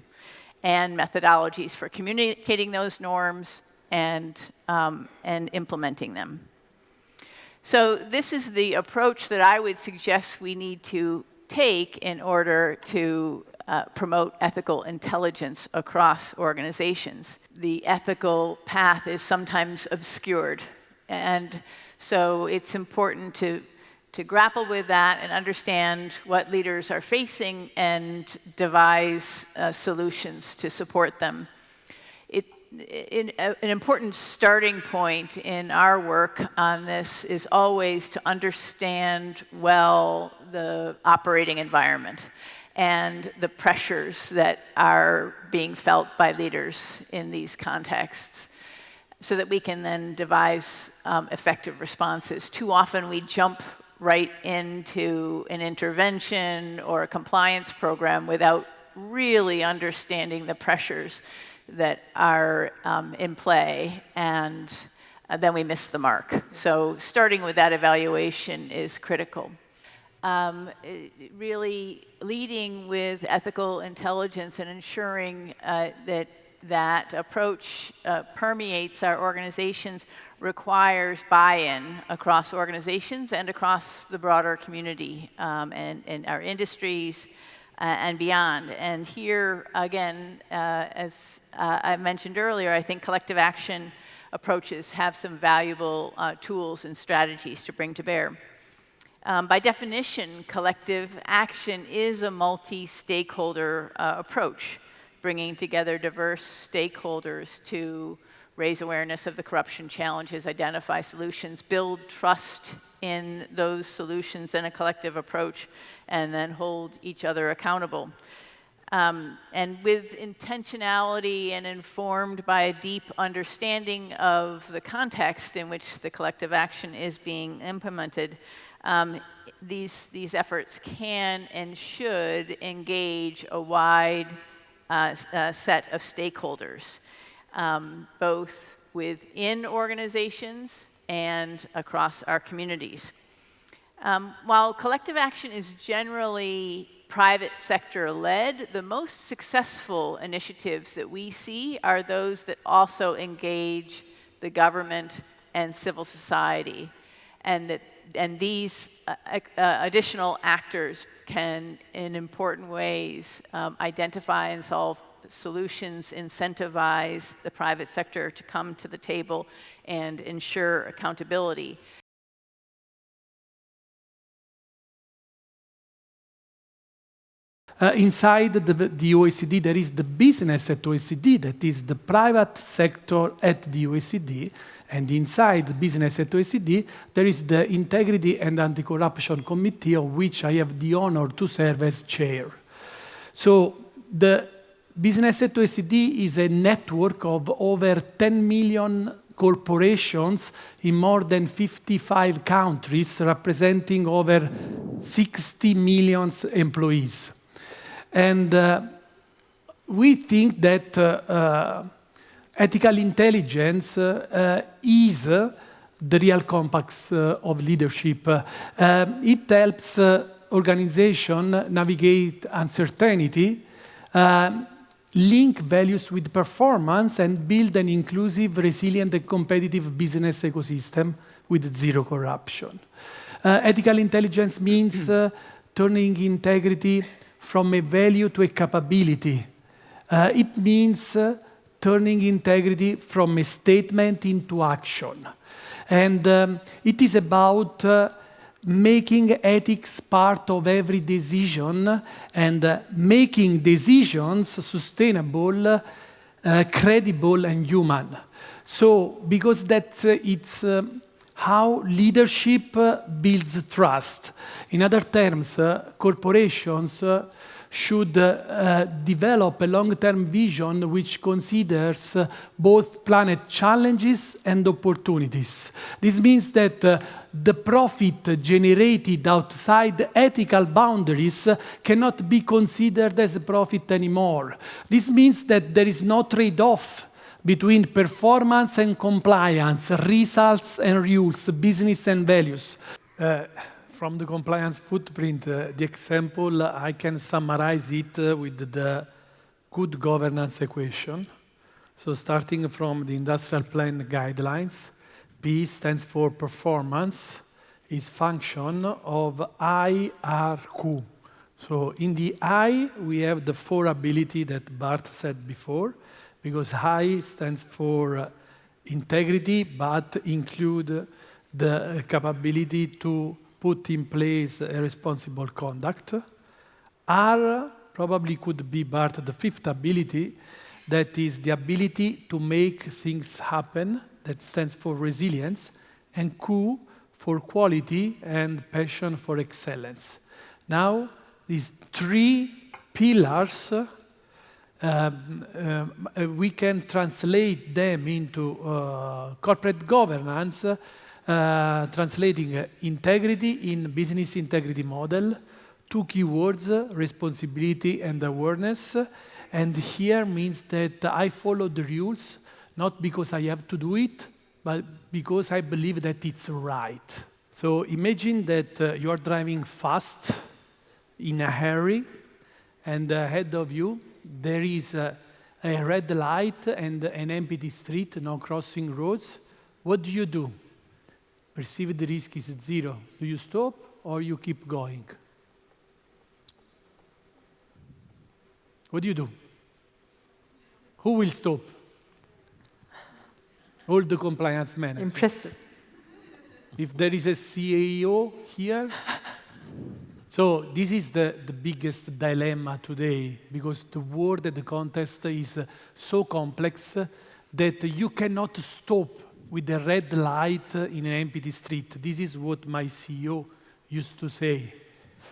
and methodologies for communicating those norms and implementing them. So this is the approach that I would suggest we need to take in order to promote ethical intelligence across organizations. The ethical path is sometimes obscured, and so it's important to grapple with that and understand what leaders are facing and devise solutions to support them. An important starting point in our work on this is always to understand well the operating environment and the pressures that are being felt by leaders in these contexts, so that we can then devise effective responses. Too often we jump right into an intervention or a compliance program without really understanding the pressures that are in play, and then we miss the mark. So starting with that evaluation is critical. Really leading with ethical intelligence and ensuring that approach permeates our organizations requires buy-in across organizations and across the broader community and our industries and beyond. And here, again, as I mentioned earlier, I think collective action approaches have some valuable tools and strategies to bring to bear. By definition, collective action is a multi-stakeholder approach, bringing together diverse stakeholders to raise awareness of the corruption challenges, identify solutions, build trust in those solutions and a collective approach, and then hold each other accountable. And with intentionality and informed by a deep understanding of the context in which the collective action is being implemented, these efforts can and should engage a wide set of stakeholders, both within organizations and across our communities. While collective action is generally private sector led, the most successful initiatives that we see are those that also engage the government and civil society, and these additional actors can, in important ways, identify and solve solutions, incentivize the private sector to come to the table and ensure accountability. Inside the OECD, there is the business at OECD, that is the private sector at the OECD. And inside the business at OECD, there is the Integrity and Anti-Corruption Committee, of which I have the honor to serve as chair. So the Business at OECD is a network of over 10 million corporations in more than 55 countries, representing over 60 million employees. And we think that ethical intelligence is the real compass of leadership. It helps organizations navigate uncertainty, link values with performance, and build an inclusive, resilient, and competitive business ecosystem with zero corruption. Ethical intelligence means turning integrity from a value to a capability. It means turning integrity from a statement into action. And it is about making ethics part of every decision and making decisions sustainable, credible, and human. So, because it's how leadership builds trust. In other terms, corporations should develop a long-term vision which considers both planet challenges and opportunities. This means that the profit generated outside ethical boundaries cannot be considered as a profit anymore. This means that there is no trade-off between performance and compliance, results and rules, business and values. From the compliance footprint, the example, I can summarize it with the good governance equation. So starting from the industrial plan guidelines, P stands for performance, is function of IRQ. So in the I, we have the 4 ability that Bart said before, because I stands for integrity, but include the capability to put in place a responsible conduct. R probably could be Bart, the 5th ability, that is the ability to make things happen, that stands for resilience, and Q for quality and passion for excellence. Now, these 3 pillars, we can translate them into corporate governance, translating integrity in business integrity model, 2 keywords, responsibility and awareness. And here means that I follow the rules, not because I have to do it, but because I believe that it's right. So imagine that you are driving fast, in a hurry, and ahead of you there is a red light and an empty street, no crossing roads. What do? Perceived risk is 0. Do you stop or you keep going? What do? Who will stop? All the compliance managers. Impressive. If there is a CEO here, so this is the biggest dilemma today, because the world and the context is so complex that you cannot stop with the red light in an empty street. This is what my CEO used to say.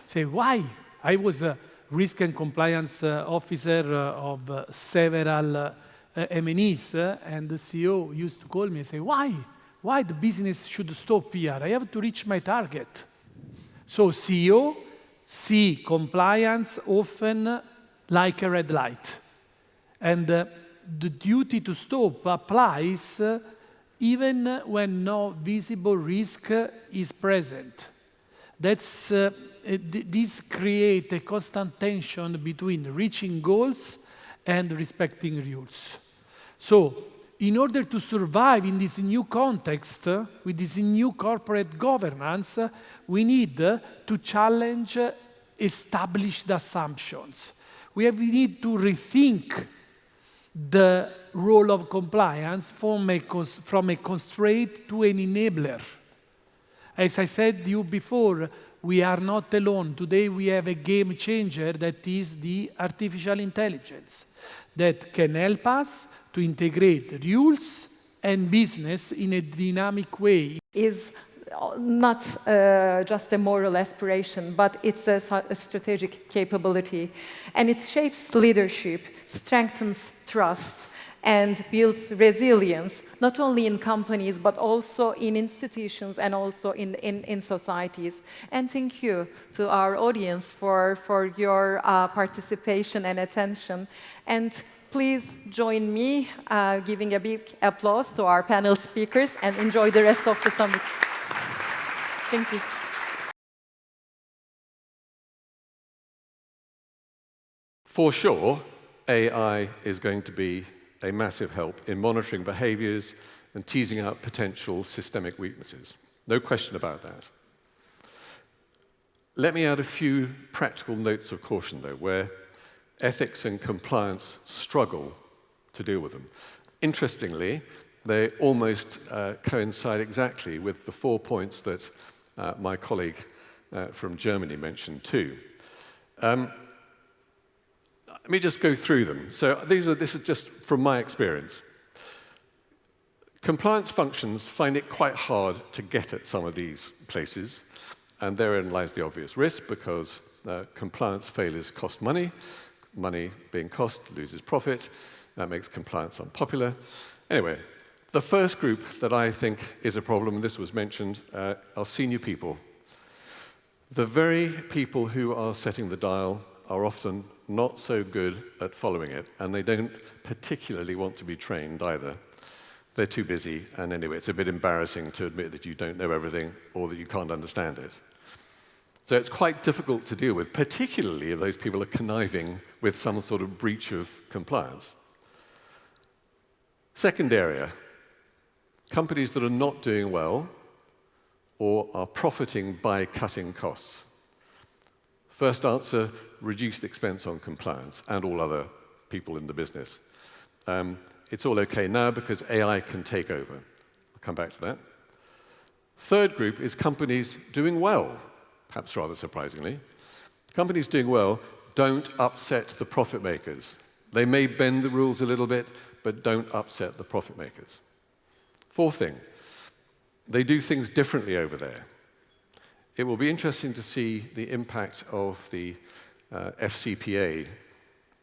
Say, why? I was a risk and compliance officer of several M&Es, and the CEO used to call me and say, why? Why the business should stop here? I have to reach my target. So CEO see compliance often like a red light. And the duty to stop applies even when no visible risk is present. This creates a constant tension between reaching goals and respecting rules. So, in order to survive in this new context, with this new corporate governance, we need to challenge established assumptions. We need to rethink the role of compliance from a constraint to an enabler. As I said to you before, we are not alone. Today we have a game changer that is the artificial intelligence that can help us to integrate rules and business in a dynamic way. Is not just a moral aspiration, but it's a strategic capability. And it shapes leadership, strengthens trust, and builds resilience, not only in companies, but also in institutions and also in societies. And thank you to our audience for your participation and attention. And please join me giving a big applause to our panel speakers and enjoy the rest of the summit. Thank you. For sure, AI is going to be a massive help in monitoring behaviors and teasing out potential systemic weaknesses. No question about that. Let me add a few practical notes of caution, though, where ethics and compliance struggle to deal with them. Interestingly, they almost coincide exactly with the 4 points that my colleague from Germany mentioned too. Let me just go through them. So this is just from my experience. Compliance functions find it quite hard to get at some of these places, and therein lies the obvious risk, because compliance failures cost money. Money being cost loses profit. That makes compliance unpopular. Anyway, the first group that I think is a problem, and this was mentioned, are senior people. The very people who are setting the dial are often not so good at following it, and they don't particularly want to be trained either. They're too busy, and anyway, it's a bit embarrassing to admit that you don't know everything or that you can't understand it. So it's quite difficult to deal with, particularly if those people are conniving with some sort of breach of compliance. Second area, companies that are not doing well or are profiting by cutting costs. First answer, reduced expense on compliance and all other people in the business. It's all okay now because AI can take over. I'll come back to that. Third group is companies doing well, perhaps rather surprisingly. Companies doing well don't upset the profit makers. They may bend the rules a little bit, but don't upset the profit makers. Fourth thing, they do things differently over there. It will be interesting to see the impact of the FCPA.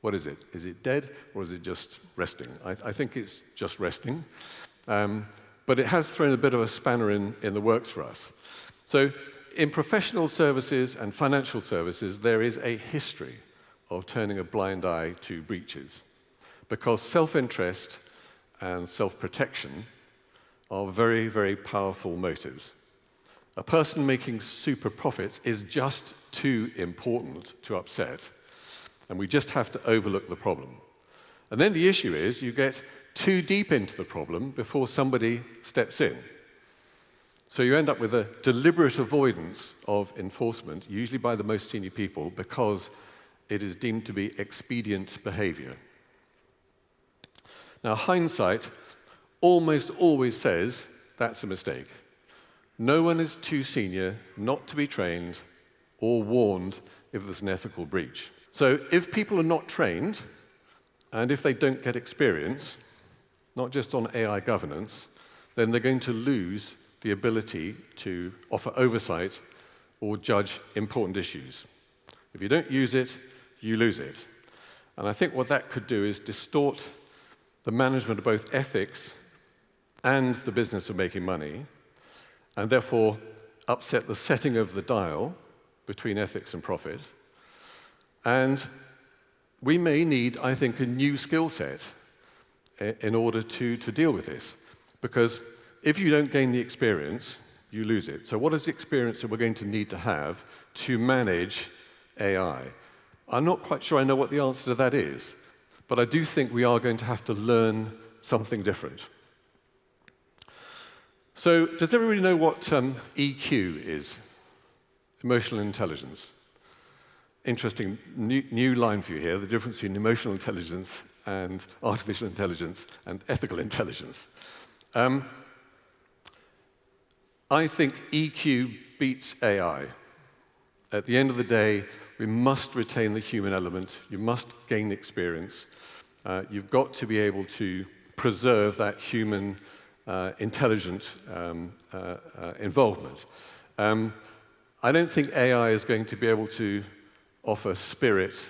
What is it? Is it dead, or is it just resting? I think it's just resting. But it has thrown a bit of a spanner in the works for us. So in professional services and financial services, there is a history of turning a blind eye to breaches, because self-interest and self-protection are very, very powerful motives. A person making super profits is just too important to upset, and we just have to overlook the problem. And then the issue is you get too deep into the problem before somebody steps in. So you end up with a deliberate avoidance of enforcement, usually by the most senior people, because it is deemed to be expedient behavior. Now, hindsight almost always says that's a mistake. No one is too senior not to be trained or warned if there's an ethical breach. So if people are not trained, and if they don't get experience, not just on AI governance, then they're going to lose the ability to offer oversight or judge important issues. If you don't use it, you lose it. And I think what that could do is distort the management of both ethics and the business of making money, and therefore upset the setting of the dial between ethics and profit. And we may need, I think, a new skill set in order to deal with this. Because if you don't gain the experience, you lose it. So what is the experience that we're going to need to have to manage AI? I'm not quite sure I know what the answer to that is, but I do think we are going to have to learn something different. So does everybody know what EQ is? Emotional intelligence. Interesting new line for you here, the difference between emotional intelligence and artificial intelligence and ethical intelligence. I think EQ beats AI. At the end of the day, we must retain the human element. You must gain experience. You've got to be able to preserve that human intelligent involvement. I don't think AI is going to be able to offer spirit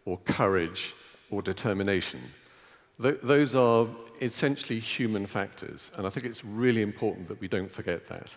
or courage or determination. Those are essentially human factors, and I think it's really important that we don't forget that.